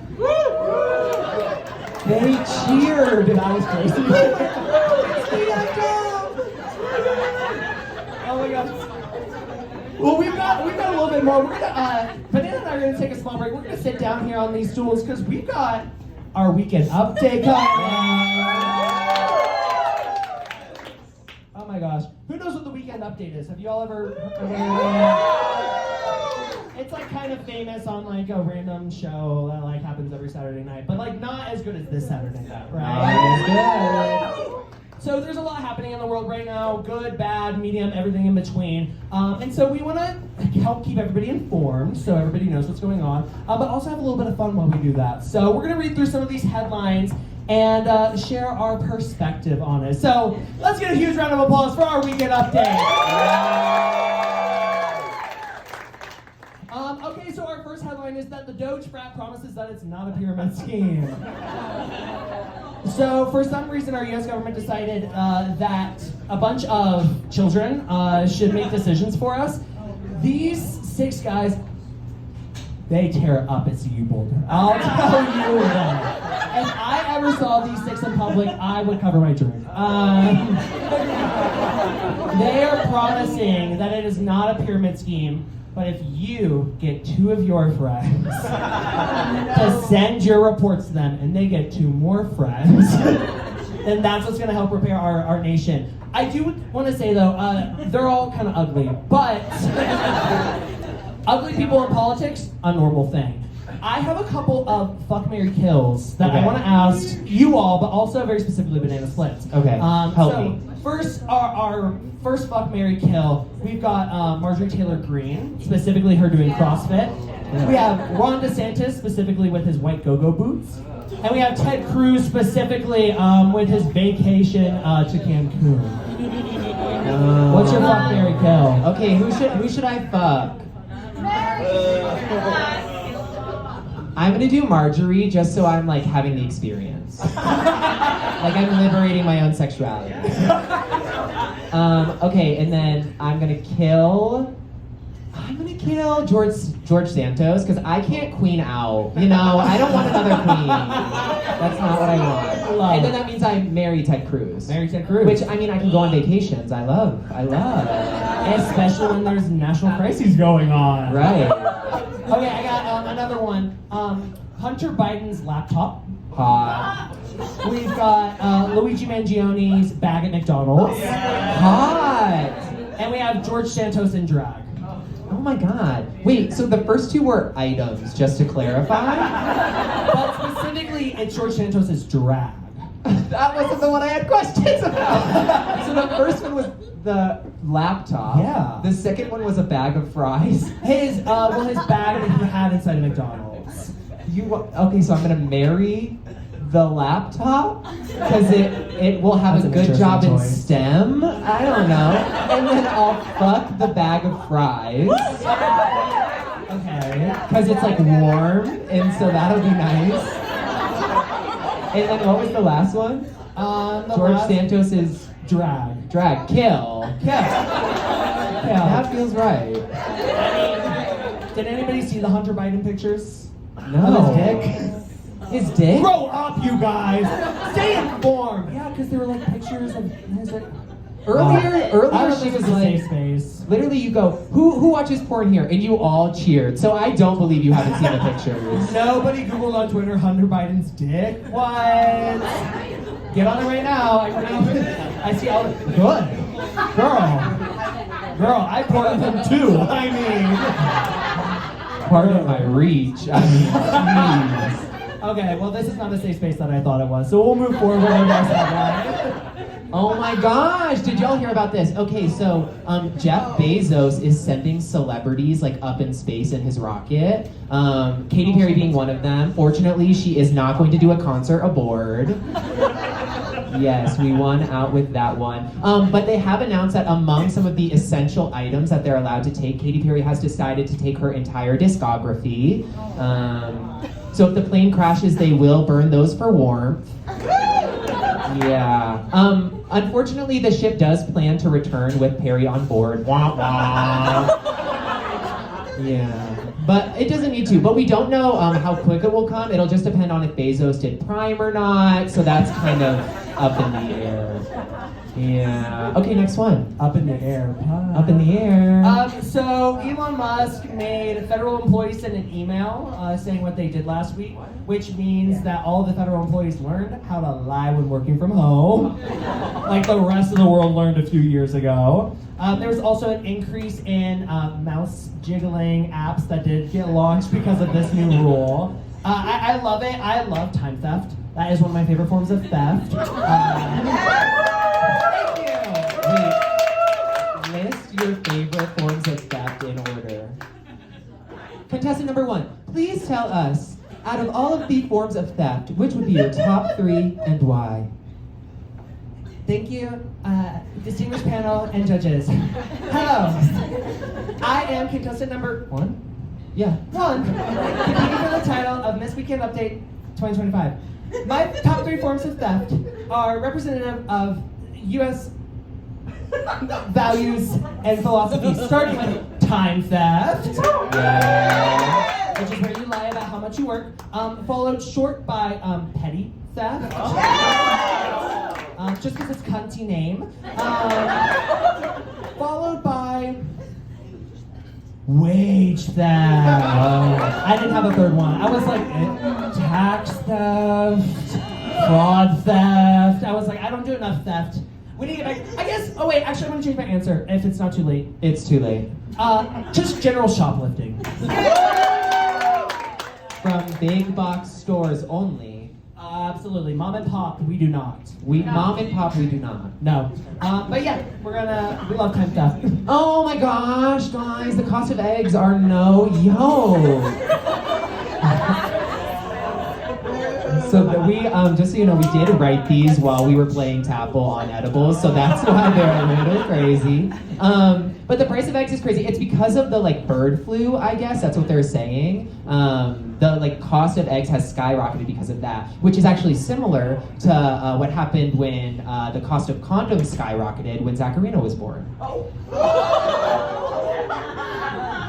Speaker 3: They cheered. That was crazy. Oh my gosh. Well, we've got a little bit more. We're gonna Banana and I are gonna take a small break. We're gonna sit down here on these stools because we've got our weekend update coming. Oh my gosh. Who knows what the weekend update is? Have you all ever heard of it? It's like kind of famous on like a random show that like happens every Saturday night, but like not as good as this Saturday night, right? So there's a lot happening in the world right now, good, bad, medium, everything in between. And so we want to help keep everybody informed so everybody knows what's going on, but also have a little bit of fun while we do that. So we're going to read through some of these headlines and share our perspective on it. So let's get a huge round of applause for our weekend update. Okay, so our first headline is that the Doge frat promises that it's not a pyramid scheme. So for some reason, our U.S. government decided that a bunch of children should make decisions for us. These 6 guys, they tear up at CU Boulder. I'll tell you that. If I ever saw these 6 in public, I would cover my drink. They are promising that it is not a pyramid scheme, but if you get 2 of your friends to send your reports to them and they get 2 more friends, then that's what's going to help repair our nation. I do want to say though, they're all kind of ugly, but ugly people in politics, a normal thing. I have a couple of fuck, marry, kills that I want to ask you all, but also very specifically Banana Splits.
Speaker 2: Okay, help me.
Speaker 3: First, our first fuck, marry, kill, we've got Marjorie Taylor Greene, specifically her doing CrossFit. We have Ron DeSantis, specifically with his white go-go boots. And we have Ted Cruz, specifically with his vacation to Cancun. What's your fuck, marry, kill?
Speaker 2: Okay, who should I fuck? I'm gonna do Marjorie just so I'm like having the experience. Like I'm liberating my own sexuality. Okay, and then I'm gonna kill George Santos because I can't queen out. You know, I don't want another queen. That's not what I want. And then that means I marry Ted Cruz.
Speaker 3: Marry Ted Cruz.
Speaker 2: Which I mean I can go on vacations. I love.
Speaker 3: Especially when there's national crises going on.
Speaker 2: Right.
Speaker 3: Okay, I got another one. Hunter Biden's laptop.
Speaker 2: Hot.
Speaker 3: We've got Luigi Mangione's bag at McDonald's.
Speaker 2: Hot.
Speaker 3: And we have George Santos in drag.
Speaker 2: Oh my god. Wait, so the first 2 were items, just to clarify?
Speaker 3: But specifically, it's George Santos' drag.
Speaker 2: That wasn't the one I had questions about. So the first one was the laptop.
Speaker 3: Yeah.
Speaker 2: The second one was a bag of fries.
Speaker 3: His bag that he had inside of McDonald's.
Speaker 2: Okay, so I'm gonna marry the laptop because it will have
Speaker 3: That's
Speaker 2: a
Speaker 3: an
Speaker 2: good job in
Speaker 3: interesting choice.
Speaker 2: STEM. I don't know, and then I'll fuck the bag of fries
Speaker 3: Okay.
Speaker 2: because it's like warm, and so that'll be nice. And then what was the last one?
Speaker 3: The
Speaker 2: George
Speaker 3: last-
Speaker 2: Santos's
Speaker 3: drag.
Speaker 2: kill.
Speaker 3: Yeah.
Speaker 2: That feels right.
Speaker 3: Did anybody see the Hunter Biden pictures?
Speaker 2: No.
Speaker 3: Of his dick?
Speaker 2: His dick?
Speaker 3: Grow up, you guys! Stay informed! Yeah, because there were like pictures of his like.
Speaker 2: Earlier
Speaker 3: I don't
Speaker 2: she
Speaker 3: think
Speaker 2: was
Speaker 3: it's a safe
Speaker 2: like,
Speaker 3: space.
Speaker 2: literally you go, who watches porn here? And you all cheered. So I don't believe you haven't seen the pictures.
Speaker 3: Nobody Googled on Twitter Hunter Biden's dick. What? Get on it right now. I see all the good. Girl, I ported him too. I mean.
Speaker 2: Pardon my reach. I mean, please.
Speaker 3: Okay, well this is not the safe space that I thought it was. So we'll move forward with our next headline.
Speaker 2: Oh my gosh, did y'all hear about this? Okay, so Jeff Bezos is sending celebrities like up in space in his rocket. Katy Perry being one of them. Fortunately, she is not going to do a concert aboard. Yes, we won out with that one. But they have announced that among some of the essential items that they're allowed to take, Katy Perry has decided to take her entire discography. So if the plane crashes, they will burn those for warmth. Yeah. Unfortunately, the ship does plan to return with Perry on board. Wah, wah. Yeah. But it doesn't need to. But we don't know how quick it will come. It'll just depend on if Bezos did Prime or not. So that's kind of up in the air. Yeah. Okay, next one.
Speaker 3: Up in the air.
Speaker 2: Up in the air.
Speaker 3: So Elon Musk made federal employees send an email saying what they did last week, which means that all the federal employees learned how to lie when working from home, like the rest of the world learned a few years ago. There was also an increase in mouse jiggling apps that did get launched because of this new rule. I love it. I love time theft. That is one of my favorite forms of theft. Thank you.
Speaker 2: Wait, list your favorite forms of theft in order. Contestant number 1, please tell us, out of all of the forms of theft, which would be your top 3 and why?
Speaker 3: Thank you, distinguished panel and judges. Hello. I am contestant number 1.
Speaker 2: Yeah.
Speaker 3: 1, competing for the title of Miss Weekend Update 2025. My top 3 forms of theft are representative of U.S. values and philosophies, starting with time theft, which is where you lie about how much you work, followed short by petty theft, just because it's cunty name, followed by wage theft. I didn't have a third one. I was like, tax theft, fraud theft. I was like, I don't do enough theft. We need to get back. I guess. Oh wait, actually, I'm gonna change my answer if it's not too late.
Speaker 2: It's too late.
Speaker 3: Just general shoplifting.
Speaker 2: From big box stores only.
Speaker 3: Absolutely, mom and pop. We do not.
Speaker 2: Mom and pop, we do not.
Speaker 3: No. But yeah, we love time theft.
Speaker 2: Oh my gosh, guys, the cost of eggs are no So that we, just so you know, we did write these while we were playing Tapple on edibles, so that's why they're a little crazy. But the price of eggs is crazy. It's because of the bird flu, I guess. That's what they're saying. The cost of eggs has skyrocketed because of that, which is actually similar to what happened when the cost of condoms skyrocketed when Zackarina was born.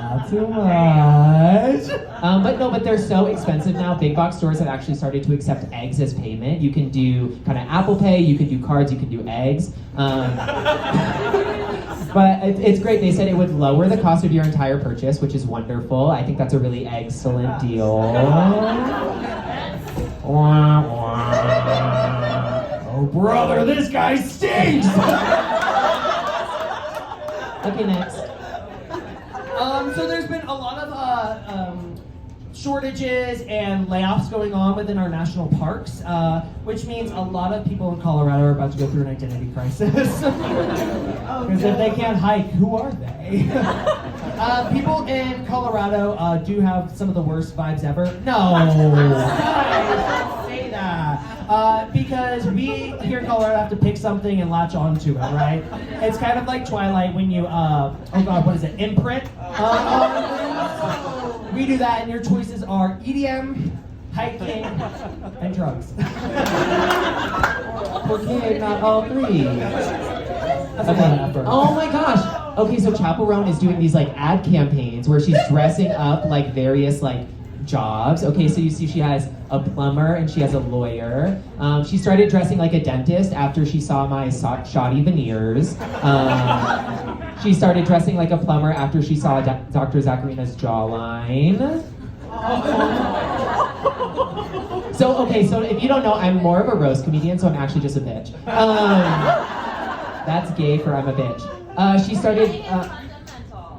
Speaker 3: Not too much.
Speaker 2: But they're so expensive now. Big box stores have actually started to accept eggs as payment. You can do kind of Apple Pay, you can do cards, you can do eggs. But it's great. They said it would lower the cost of your entire purchase, which is wonderful. I think that's a really excellent deal.
Speaker 3: Oh brother, this guy stinks!
Speaker 2: Okay, next.
Speaker 3: So there's been a lot of shortages and layoffs going on within our national parks, which means a lot of people in Colorado are about to go through an identity crisis. Because if they can't hike, who are they? People in Colorado do have some of the worst vibes ever. No, guys, don't say that. Because we here in Colorado have to pick something and latch onto it, right? It's kind of like Twilight when you, oh god, what is it? Imprint. We do that, and your choices are EDM, hiking, and drugs.
Speaker 2: Okay, not all three.
Speaker 3: That's a lot of effort.
Speaker 2: Oh my gosh. Okay, so Chaperone is doing these like ad campaigns where she's dressing up like various like jobs. Okay, so you see she has a plumber and she has a lawyer. She started dressing like a dentist after she saw my shoddy veneers. She started dressing like a plumber after she saw Dr. Zackarina's jawline. So, okay, so if you don't know, I'm more of a roast comedian, so I'm actually just a bitch. That's gay for I'm a bitch. She started...
Speaker 5: Fundamental.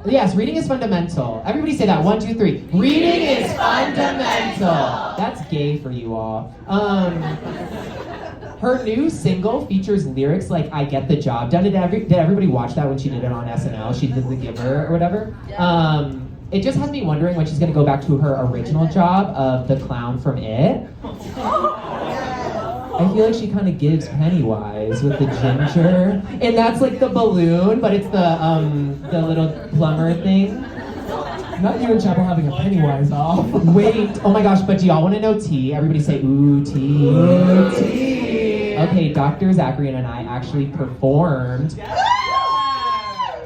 Speaker 2: Yes, reading is fundamental. Everybody say that. 1, 2, 3. Reading is fundamental. That's gay for you all. Her new single features lyrics like "I get the job done." Did everybody watch that when she did it on SNL? She did The Giver or whatever. It just has me wondering when she's gonna go back to her original job of the clown from It. I feel like she kind of gives Pennywise with the ginger, and that's like the balloon, but it's the little plumber thing.
Speaker 3: Not you and Chapel having a Pennywise off.
Speaker 2: Wait, oh my gosh, but do y'all want to know tea? Everybody say ooh tea.
Speaker 3: Ooh, tea.
Speaker 2: Okay, Dr. Zackarina and I actually performed.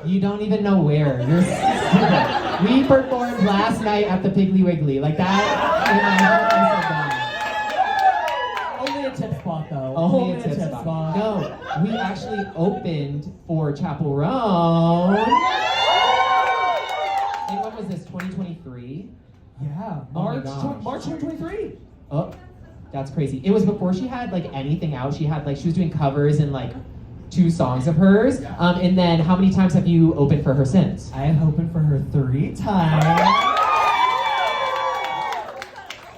Speaker 2: You don't even know where. You're stupid. We performed last night at the Piggly Wiggly, like that.
Speaker 3: Only a tip spot though.
Speaker 2: Only a tip spot. No, we actually opened for Chaperone. And when was this? 2023?
Speaker 3: Yeah,
Speaker 2: Oh my
Speaker 3: March
Speaker 2: gosh.
Speaker 3: March 2023.
Speaker 2: Oh, that's crazy. It was before she had like anything out. She was doing covers and like 2 songs of hers. And then how many times have you opened for her since?
Speaker 3: I have opened for her 3 times.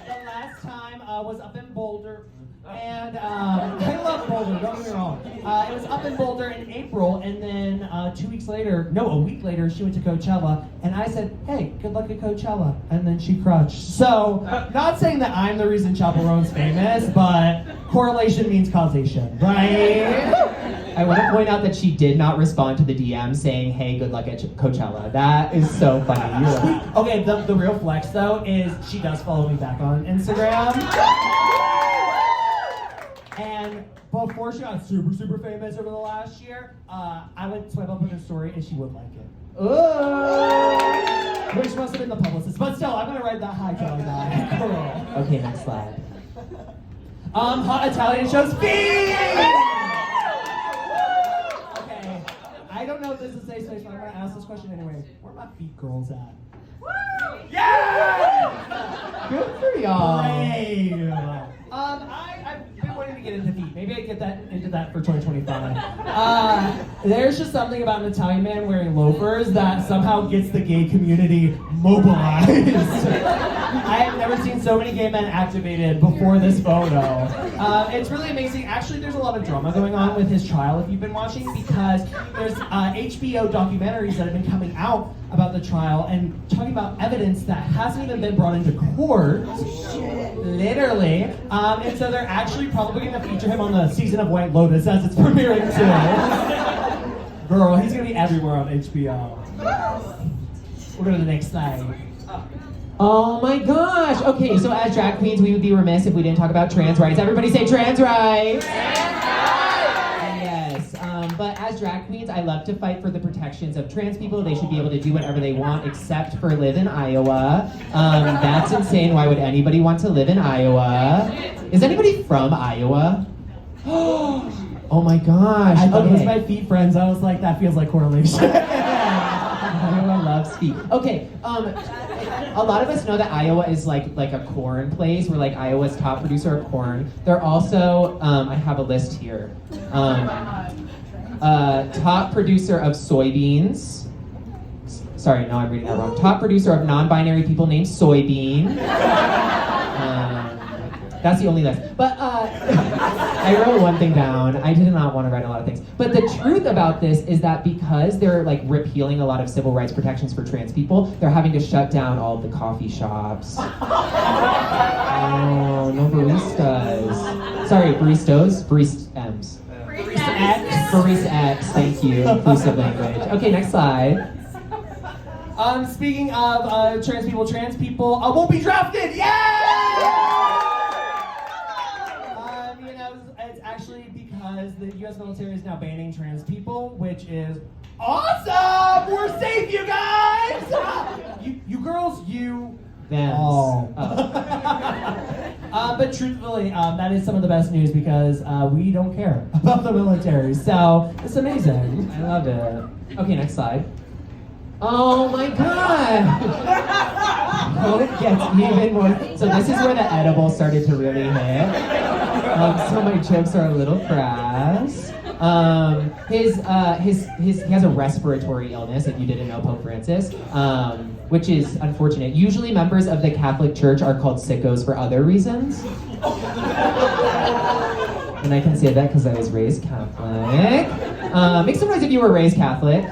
Speaker 3: The last time was up in Boulder. And I love Boulder, don't get me wrong. It was up in Boulder in April, and then a week later, she went to Coachella, and I said, hey, good luck at Coachella. And then she crushed. So, not saying that I'm the reason Chaperone's famous, but correlation means causation, right?
Speaker 2: I want to point out that she did not respond to the DM saying, hey, good luck at Coachella. That is so funny. You're like,
Speaker 3: Okay, the real flex, though, is she does follow me back on Instagram. And before she got super famous over the last year, I would swipe up on her story and she would like it.
Speaker 2: ooh.
Speaker 3: Which must have been the publicist. But still, I'm gonna ride that high till I die. Cool.
Speaker 2: Okay, next slide.
Speaker 3: Hot Italian shows feet! Okay, I don't know if this is a safe space, but I'm gonna ask this question anyway. Where are my feet girls at? Yeah!
Speaker 2: Good for y'all.
Speaker 3: Brave. I've been wanting to get into feet. Maybe I get into that for 2025. There's just something about an Italian man wearing loafers that somehow gets the gay community mobilized. I have never seen so many gay men activated before this photo. It's really amazing. Actually, there's a lot of drama going on with his trial if you've been watching, because there's HBO documentaries that have been coming out about the trial and talking about evidence that hasn't even been brought into court. Literally. And so they're actually probably going to feature him on the season of White Lotus as it's premiering too. Girl, he's going to be everywhere on HBO. We'll go to the next slide.
Speaker 2: Oh my gosh. Okay, so as drag queens, we would be remiss if we didn't talk about trans rights. Everybody say trans rights. Yes. But as drag queens, I love to fight for the protections of trans people. They should be able to do whatever they want except for live in Iowa. That's insane. Why would anybody want to live in Iowa? Is anybody from Iowa? Oh my gosh.
Speaker 3: I thought it was
Speaker 2: Okay.
Speaker 3: my feet friends. I was like, that feels like correlation.
Speaker 2: Iowa loves feet. Okay, a lot of us know that Iowa is like a corn place. We're like Iowa's top producer of corn. They're also, I have a list here. Top producer of soybeans, sorry, no, I'm reading that wrong. Top producer of non-binary people named Soybean. That's the only list. But I wrote one thing down. I did not want to write a lot of things. But the truth about this is that because they're like repealing a lot of civil rights protections for trans people, they're having to shut down all of the coffee shops. Oh, no baristas. Sorry, baristos? Barista-Ms.
Speaker 3: Barista X.
Speaker 2: Barista X, thank you. Inclusive language. Okay, next slide.
Speaker 3: Speaking of trans people won't be drafted. Yay! It's actually because the U.S. military is now banning trans people, which is awesome. We're safe, you guys. You girls, you.
Speaker 2: Them.
Speaker 3: Oh. But truthfully, that is some of the best news because we don't care about the military. So it's amazing.
Speaker 2: I love it. Okay, next slide. Oh my god! Oh, it gets even more. So this is where the edible started to really hit. So my jokes are a little crass. He has a respiratory illness, if you didn't know, Pope Francis, which is unfortunate. Usually members of the Catholic Church are called sickos for other reasons. And I can say that because I was raised Catholic. Make some noise if you were raised Catholic.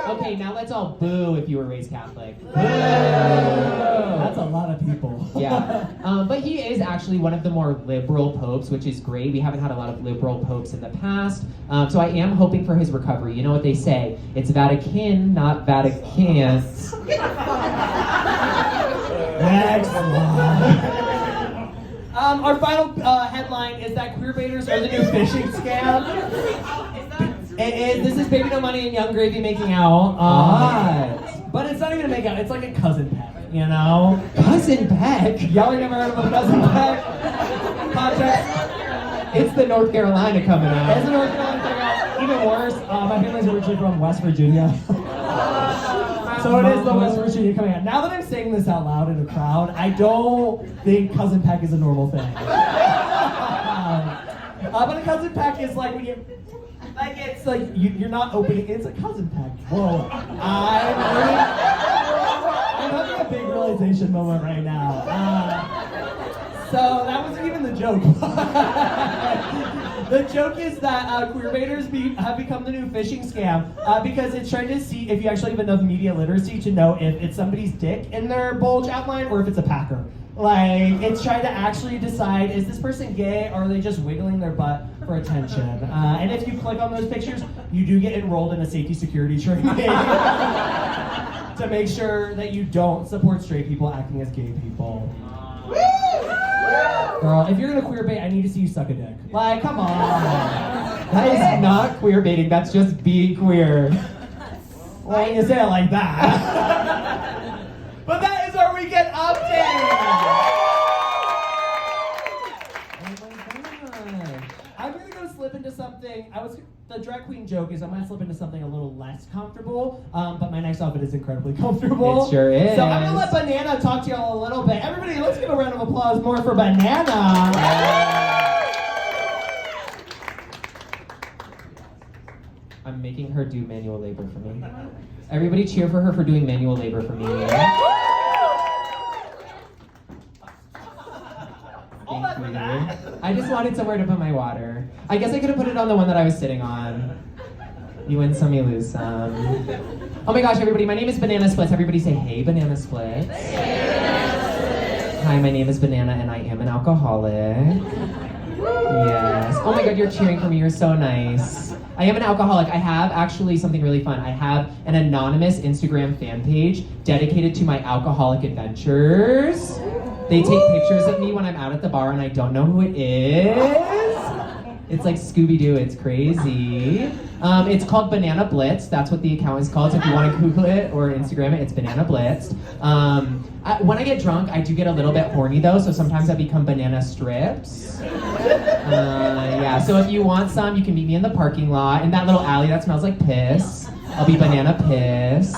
Speaker 2: Okay, now let's all boo if you were raised Catholic. Boo!
Speaker 3: That's a lot of people.
Speaker 2: Yeah. But he is actually one of the more liberal popes, which is great. We haven't had a lot of liberal popes in the past. So I am hoping for his recovery. You know what they say? It's Vatican, not Vaticant.
Speaker 3: Next one. Our final headline is that queer baiters are the new phishing scam. This is Baby No Money and Young Gravy making out. But it's not even a make out, it's like a cousin peck, you know?
Speaker 2: Cousin Peck?
Speaker 3: Y'all ain't never heard of a cousin peck? Context.
Speaker 2: It's the North Carolina coming out.
Speaker 3: It's the North Carolina coming out. Even worse, my family's originally from West Virginia. So it is the West Virginia coming out. Now that I'm saying this out loud in a crowd, I don't think cousin peck is a normal thing. But a cousin peck is like when you... Like, it's like, you're not opening, it's a cousin pack. Whoa. I'm having a big realization moment right now. So that wasn't even the joke. The joke is that queer baiters have become the new phishing scam because it's trying to see if you actually have enough media literacy to know if it's somebody's dick in their bulge outline or if it's a packer. Like, it's trying to actually decide, is this person gay or are they just wiggling their butt for attention? And if you click on those pictures, you do get enrolled in a safety security training to make sure that you don't support straight people acting as gay people. Girl, if you're gonna queer bait, I need to see you suck a dick. Like, come on.
Speaker 2: That is not queer baiting, that's just being queer.
Speaker 3: Well, you say it like that. But that is our weekend update. I'm really gonna slip into something. The drag queen joke is I'm gonna slip into something a little less comfortable, but my next outfit is incredibly comfortable.
Speaker 2: It sure is.
Speaker 3: So I'm gonna let Banana talk to y'all a little bit. Everybody, let's give a round of applause more for Banana.
Speaker 2: I'm making her do manual labor for me. Everybody cheer for her for doing manual labor for me. Thank you. I just wanted somewhere to put my water. I guess I could have put it on the one that I was sitting on. You win some, you lose some. Oh my gosh, everybody, my name is Banana Splits. Everybody say, hey, Banana Splits. Hi, my name is Banana and I am an alcoholic. Yes. Oh my god, you're cheering for me. You're so nice. I am an alcoholic. I have actually something really fun. I have an anonymous Instagram fan page dedicated to my alcoholic adventures. They take pictures of me when I'm out at the bar and I don't know who it is. It's like Scooby-Doo, it's crazy. It's called Banana Blitz. That's what the account is called. So if you want to Google it or Instagram it, it's Banana Blitz. When I get drunk, I do get a little bit horny though, so sometimes I become banana strips. Yeah, so if you want some, you can meet me in the parking lot, in that little alley that smells like piss. I'll be banana piss.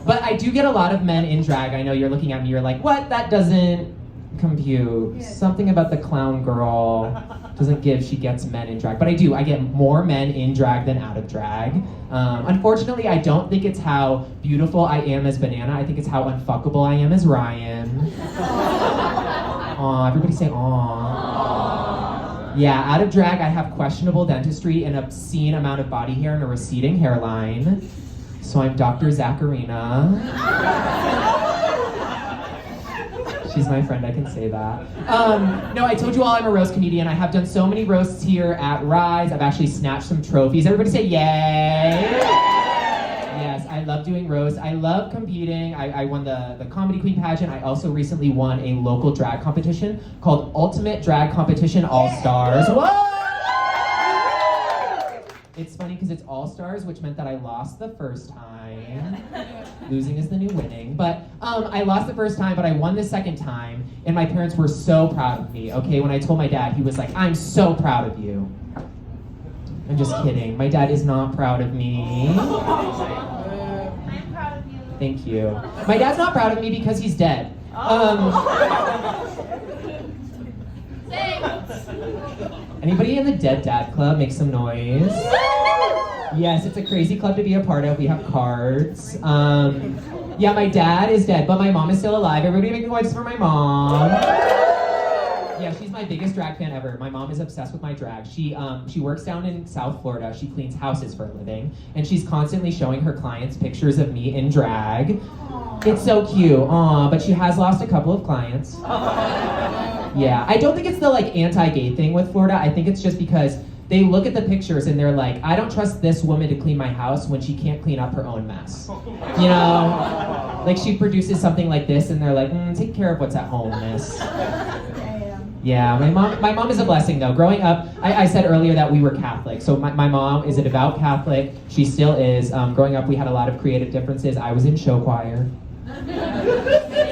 Speaker 2: But I do get a lot of men in drag. I know you're looking at me, you're like, what? That doesn't compute. Something about the clown girl. doesn't give, she gets men in drag. But I do, I get more men in drag than out of drag. Unfortunately, I don't think it's how beautiful I am as Banana. I think it's how unfuckable I am as Ryan. Aw, everybody say aw. Yeah, out of drag, I have questionable dentistry, an obscene amount of body hair, and a receding hairline. So I'm Dr. Zackarina. She's my friend, I can say that. No, I told you all I'm a roast comedian. I have done so many roasts here at Rise. I've actually snatched some trophies. Everybody say yay! Yes, I love doing roasts. I love competing. I won the Comedy Queen pageant. I also recently won a local drag competition called Ultimate Drag Competition All-Stars. Whoa! It's funny because it's All-Stars, which meant that I lost the first time. Losing is the new winning. But I lost the first time, but I won the second time, and my parents were so proud of me. Okay, when I told my dad, he was like, "I'm so proud of you." I'm just kidding. My dad is not proud of me.
Speaker 5: I'm proud of you.
Speaker 2: Thank you. My dad's not proud of me because he's dead. Anybody in the Dead Dad Club? Make some noise. Yes, it's a crazy club to be a part of. We have cards. Yeah, my dad is dead, but my mom is still alive. Everybody make noise for my mom. Yeah, she's my biggest drag fan ever. My mom is obsessed with my drag. She works down in South Florida. She cleans houses for a living, and she's constantly showing her clients pictures of me in drag. It's so cute. Aw, but she has lost a couple of clients. Yeah, I don't think it's the like anti-gay thing with Florida. I think it's just because they look at the pictures and they're like, I don't trust this woman to clean my house when she can't clean up her own mess. You know? Like she produces something like this and they're like, take care of what's at home, miss. Yeah, my mom is a blessing though. Growing up, I said earlier that we were Catholic. So my mom is a devout Catholic. She still is. Growing up, we had a lot of creative differences. I was in show choir.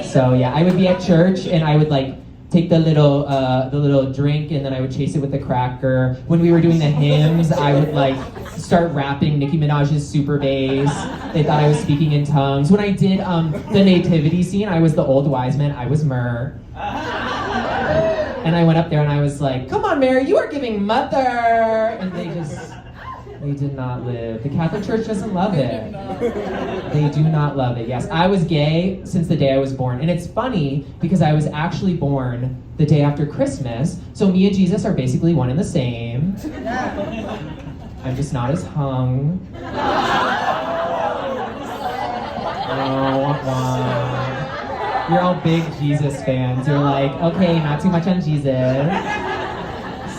Speaker 2: So yeah, I would be at church and I would like take the little drink and then I would chase it with a cracker. When we were doing the hymns, I would like start rapping Nicki Minaj's Super Bass. They thought I was speaking in tongues. When I did the nativity scene, I was the old wise man. I was Myrrh. And I went up there and I was like, come on, Mary, you are giving mother. And they did not live. The Catholic Church doesn't love it. They do not love it. Yes, I was gay since the day I was born. And it's funny because I was actually born the day after Christmas. So me and Jesus are basically one and the same. I'm just not as hung. Oh, wah, wah. You're all big Jesus fans. You're like, okay, not too much on Jesus.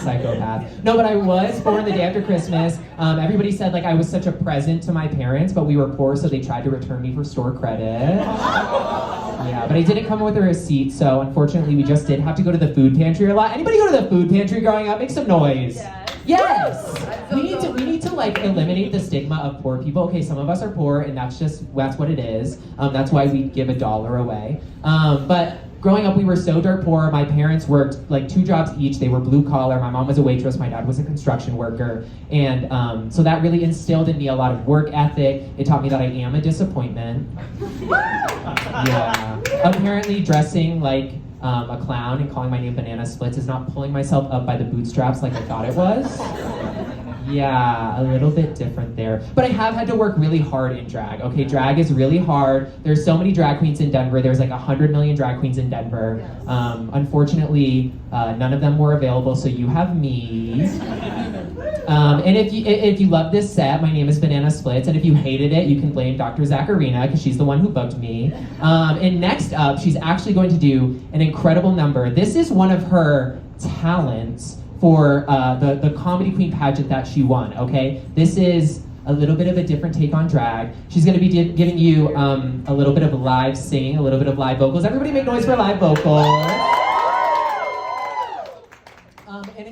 Speaker 2: Psychopath. No, but I was born the day after Christmas. Everybody said like I was such a present to my parents, but we were poor, so they tried to return me for store credit. Yeah, but I didn't come with a receipt, so unfortunately we just did have to go to the food pantry a lot. Anybody go to the food pantry growing up? Make some noise. Yes. We need to like eliminate the stigma of poor people. Okay, some of us are poor, and that's what it is. That's why we give $1 away. But growing up, we were so dirt poor. My parents worked like 2 jobs each. They were blue collar. My mom was a waitress. My dad was a construction worker. And so that really instilled in me a lot of work ethic. It taught me that I am a disappointment. Yeah. Apparently dressing like a clown and calling my name Banana Splits is not pulling myself up by the bootstraps like I thought it was. Yeah, a little bit different there. But I have had to work really hard in drag. Okay, drag is really hard. There's so many drag queens in Denver. There's like 100 million drag queens in Denver. Unfortunately, none of them were available, so you have me. And if you love this set, my name is Banana Splits, and if you hated it, you can blame Dr. Zackarina, because she's the one who booked me. And next up, she's actually going to do an incredible number. This is one of her talents for the Comedy Queen pageant that she won, okay? This is a little bit of a different take on drag. She's gonna be giving you a little bit of live singing, a little bit of live vocals. Everybody make noise for live vocals.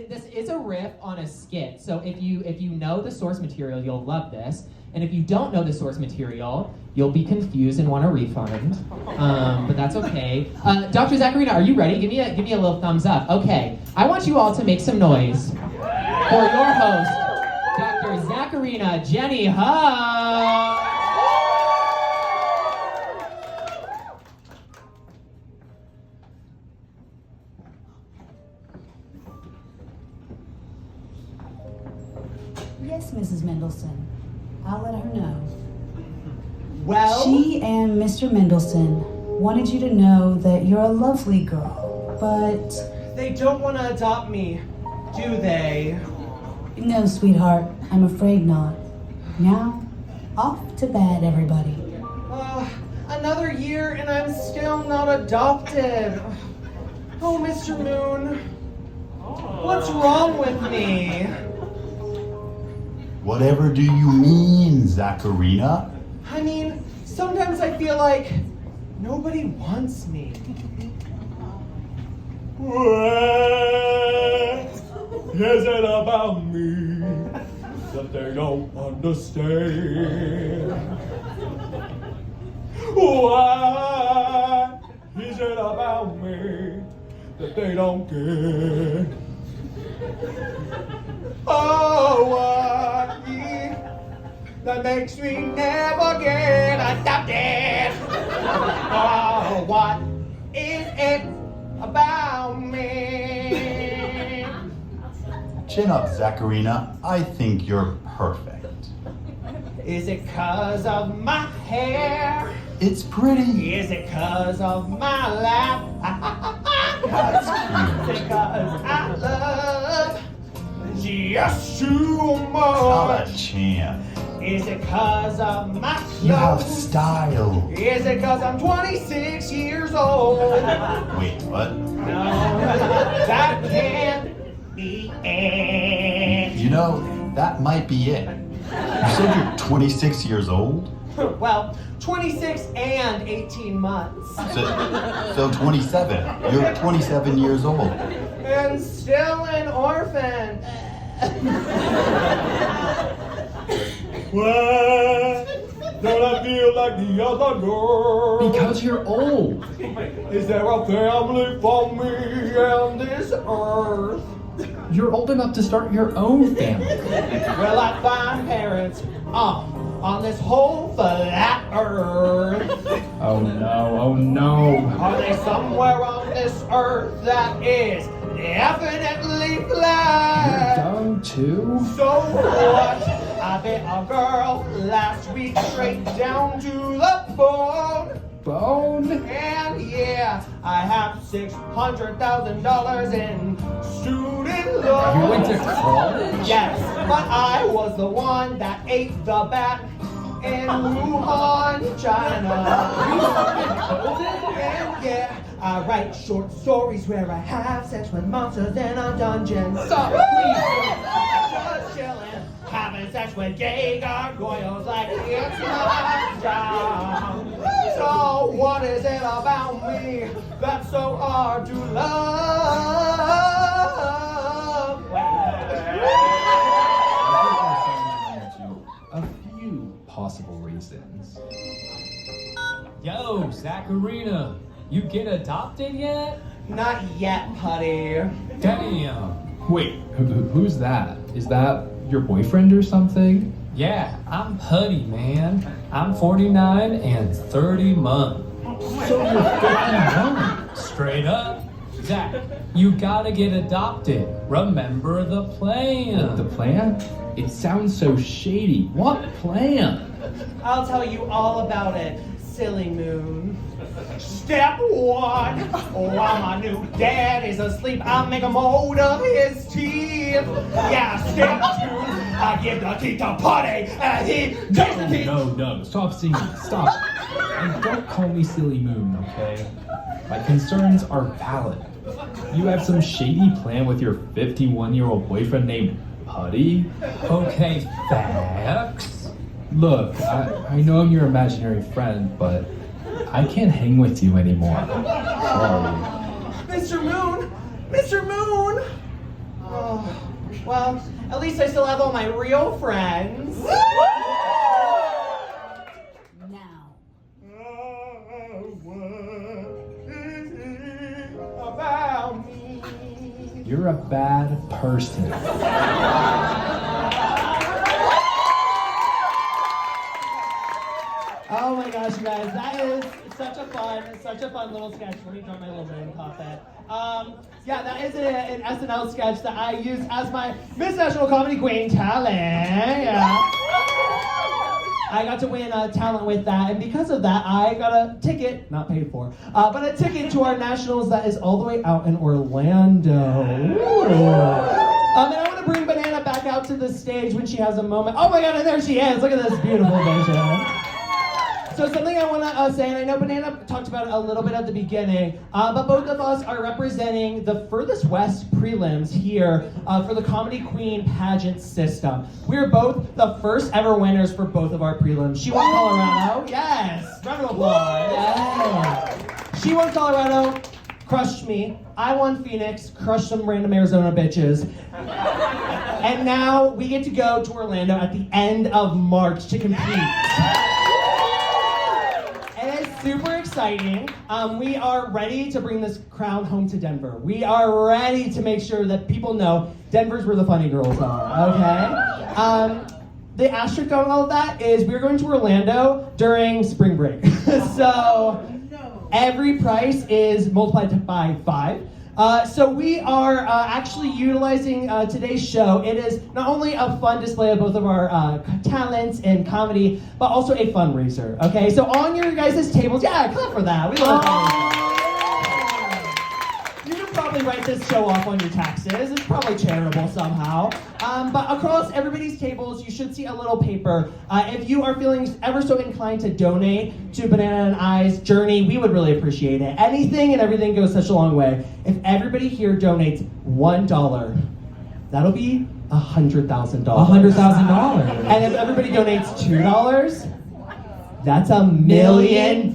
Speaker 2: This is a riff on a skit. So if you know the source material, you'll love this. And if you don't know the source material, you'll be confused and want a refund. But that's okay. Dr. Zackarina, are you ready? Give me a little thumbs up. Okay, I want you all to make some noise for your host, Dr. Zackarina Jenny-hoe.
Speaker 6: Yes, Mrs. Mendelson. I'll let her know.
Speaker 3: Well,
Speaker 6: She and Mr. Mendelson wanted you to know that you're a lovely girl, but
Speaker 3: they don't want to adopt me, do they?
Speaker 6: no, sweetheart, I'm afraid not. Now, off to bed, everybody.
Speaker 3: Another year and I'm still not adopted. Oh, Mr. Moon, what's wrong with me?
Speaker 7: Whatever do you mean, Zackarina?
Speaker 3: I mean, sometimes I feel like nobody wants me.
Speaker 4: What is it about me that they don't understand? Why is it about me that they don't get? Oh, what that makes me never get adopted? Oh, what is it about me?
Speaker 7: Chin up, Zackarina. I think you're perfect.
Speaker 3: Is it 'cause of my hair?
Speaker 7: It's pretty.
Speaker 3: Is it 'cause of my laugh?
Speaker 7: That's
Speaker 3: Is
Speaker 7: cute.
Speaker 3: it 'cause I love just too
Speaker 7: Not a
Speaker 3: much?
Speaker 7: chance.
Speaker 3: Is it 'cause of my
Speaker 7: You have
Speaker 3: clothes?
Speaker 7: style.
Speaker 3: Is it 'cause I'm 26 years old?
Speaker 7: Wait, what?
Speaker 3: No, that can't be it.
Speaker 7: You know, that might be it. You said you're 26 years old?
Speaker 3: Well, 26 and 18 months.
Speaker 7: So 27. You're 27 years old.
Speaker 3: And still an orphan.
Speaker 4: Why don't I feel like the other girl?
Speaker 8: Because you're old.
Speaker 4: Is there a family for me on this earth?
Speaker 8: You're old enough to start your own family.
Speaker 3: Will I find parents on this whole flat earth?
Speaker 8: Oh no, oh no.
Speaker 3: Are they somewhere on this earth that is definitely
Speaker 8: You're
Speaker 3: flat?
Speaker 8: dumb too?
Speaker 3: So what? I bit a girl last week straight down to the bone.
Speaker 8: Bone?
Speaker 3: And yeah, I have $600,000 in student loans.
Speaker 8: You went to college?
Speaker 3: Yes, but I was the one that ate the bat in Wuhan, China. And yeah, I write short stories where I have sex with monsters in a dungeon. So please, just chilling, having sex with gay gargoyles like it's my job. So what is it about me that's so hard to love?
Speaker 8: A few possible reasons.
Speaker 9: Yo, Zackarina, you get adopted yet?
Speaker 3: Not yet, Putty.
Speaker 9: Damn.
Speaker 8: Wait, who's that? Is that your boyfriend or something?
Speaker 9: Yeah, I'm Putty, man. I'm 49 and 30 months.
Speaker 8: So you're 51.
Speaker 9: Straight up. Zach, you gotta get adopted. Remember the plan.
Speaker 8: The plan? It sounds so shady. What plan?
Speaker 3: I'll tell you all about it, silly moon. Step one, while my new dad is asleep, I make a mold of his teeth. Yeah, step two, I give the teeth to Putty, and he takes the teeth.
Speaker 8: No. Stop singing. Stop. And don't call me Silly Moon, okay? My concerns are valid. You have some shady plan with your 51-year-old boyfriend named Putty?
Speaker 9: Okay, facts.
Speaker 8: Look, I know I'm your imaginary friend, but I can't hang with you anymore. Sorry.
Speaker 3: Mr. Moon! Mr. Moon! Oh, well, at least I still have all my real friends.
Speaker 6: Now,
Speaker 3: About me.
Speaker 8: You're a bad person.
Speaker 3: Oh my gosh, you guys, that is such a fun little sketch. Let me drop my little moon puppet. Yeah, that is an SNL sketch that I use as my Miss National Comedy Queen talent. Yeah. I got to win talent with that, and because of that, I got a ticket, not paid for, but a ticket to our nationals that is all the way out in Orlando. And I want to bring Banana back out to the stage when she has a moment. Oh my God, and there she is. Look at this beautiful vision. So something I want to say, and I know Banana talked about it a little bit at the beginning, but both of us are representing the furthest west prelims here for the Comedy Queen pageant system. We are both the first ever winners for both of our prelims. She won Colorado. Yes. Round of applause. Yes. She won Colorado, crushed me. I won Phoenix, crushed some random Arizona bitches. And now we get to go to Orlando at the end of March to compete. Super exciting. We are ready to bring this crown home to Denver. We are ready to make sure that people know Denver's where the funny girls are, okay? The asterisk on all of that is we're going to Orlando during spring break. So every price is multiplied by 5. So we are actually utilizing today's show. It is not only a fun display of both of our talents in comedy, but also a fundraiser. Okay, so on your guys' tables, yeah, clap for that. We love that. You can probably write this show off on your taxes. It's probably charitable somehow. But across everybody's tables, you should see a little paper. If you are feeling ever so inclined to donate to Banana and I's journey, we would really appreciate it. Anything and everything goes such a long way. If everybody here donates $1, that'll be $100,000.
Speaker 2: $100,000.
Speaker 3: And if everybody donates $2, that's $1 million.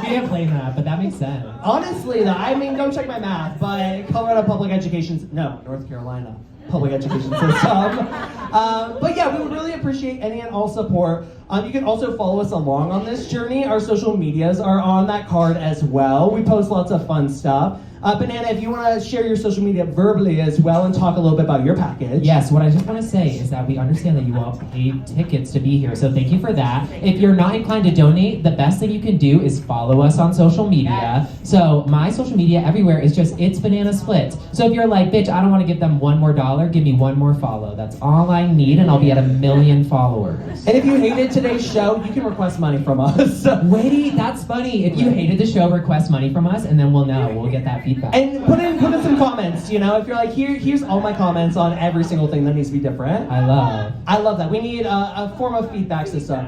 Speaker 2: We didn't play that, but that makes sense.
Speaker 3: Honestly, though, I mean, don't check my math, but Colorado Public Education, no, North Carolina Public Education System. But yeah, we would really appreciate any and all support. You can also follow us along on this journey. Our social medias are on that card as well. We post lots of fun stuff. Banana, if you want to share your social media verbally as well and talk a little bit about your package.
Speaker 2: Yes, what I just want to say is that we understand that you all paid tickets to be here, so thank you for that. If you're not inclined to donate, the best thing you can do is follow us on social media. So my social media everywhere is just It's Banana Splits. So if you're like, bitch, I don't want to give them $1 more, give me 1 more follow. That's all I need, and I'll be at 1 million followers.
Speaker 3: And if you hated today's show, you can request money from us.
Speaker 2: Wait, that's funny. If you hated the show, request money from us, and then we'll know. We'll get that feedback.
Speaker 3: And put in some comments, you know, if you're like, here's all my comments on every single thing that needs to be different.
Speaker 2: I love
Speaker 3: that. We need a form of feedback system.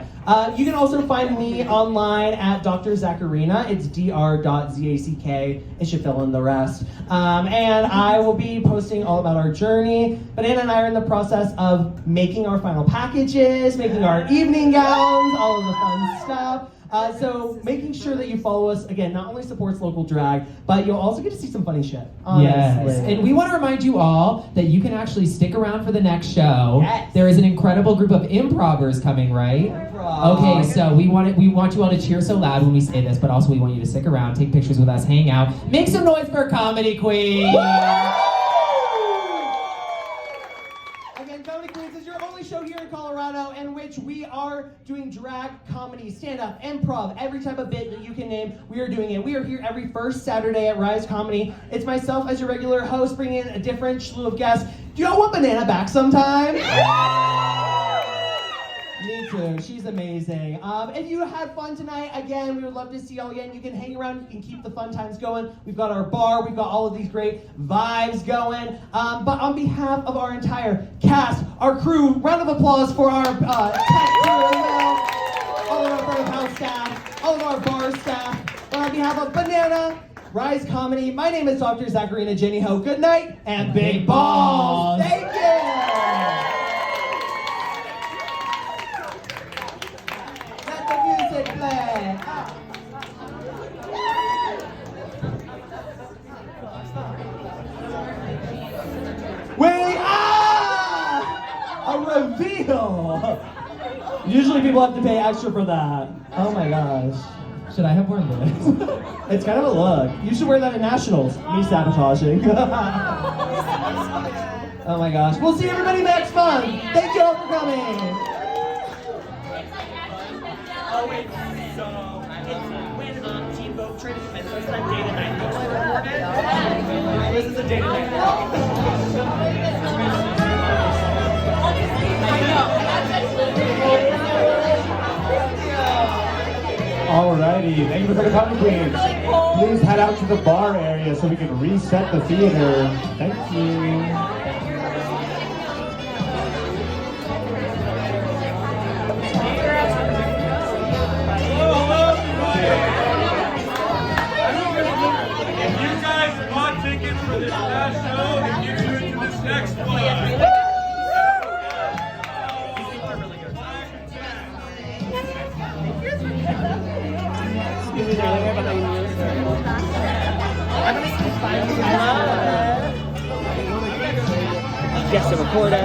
Speaker 3: You can also find me online at Dr. Zackarina. It's dr.zack. It should fill in the rest. And I will be posting all about our journey. Banana and I are in the process of making our final packages, making our evening gowns, all of the fun stuff. So making sure that you follow us, again, not only supports local drag, but you'll also get to see some funny shit. Honestly.
Speaker 2: Yes, and we want to remind you all that you can actually stick around for the next show.
Speaker 3: Yes.
Speaker 2: There is an incredible group of improvers coming, right? Okay, so we want you all to cheer so loud when we say this, but also we want you to stick around, take pictures with us, hang out, make some noise for Comedy Queen.
Speaker 3: Again, Comedy Queens is your only show here in Colorado in which we are doing drag comedy, stand-up, improv, every type of bit that you can name, we are doing it. We are here every first Saturday at Rise Comedy. It's myself as your regular host, bringing in a different slew of guests. Do y'all want Banana back sometime? Me too. She's amazing. If you had fun tonight, again, we would love to see y'all again. You can hang around. You can keep the fun times going. We've got our bar. We've got all of these great vibes going. But on behalf of our entire cast, our crew, round of applause for our tech crew as well, all of our front of house staff, all of our bar staff. But on behalf of Banana, Rise Comedy, my name is Dr. Zackarina Jenny-hoe. Good night and big balls. Thank you. A reveal! Usually people have to pay extra for that. Oh my gosh.
Speaker 2: Should I have worn this?
Speaker 3: It's kind of a look. You should wear that at Nationals. Me sabotaging. Oh my gosh. We'll see everybody next month. Thank you all for coming.
Speaker 1: Oh, it's so, it's when
Speaker 3: boat trip. It's first time date and night goes recorded. This is a date and night.
Speaker 10: Alrighty, thank you for the coming, Queens. Please head out to the bar area so we can reset the theater. Thank you.
Speaker 4: If you guys bought tickets for this last show, then you do it to this next one.
Speaker 3: Yes, a recorder.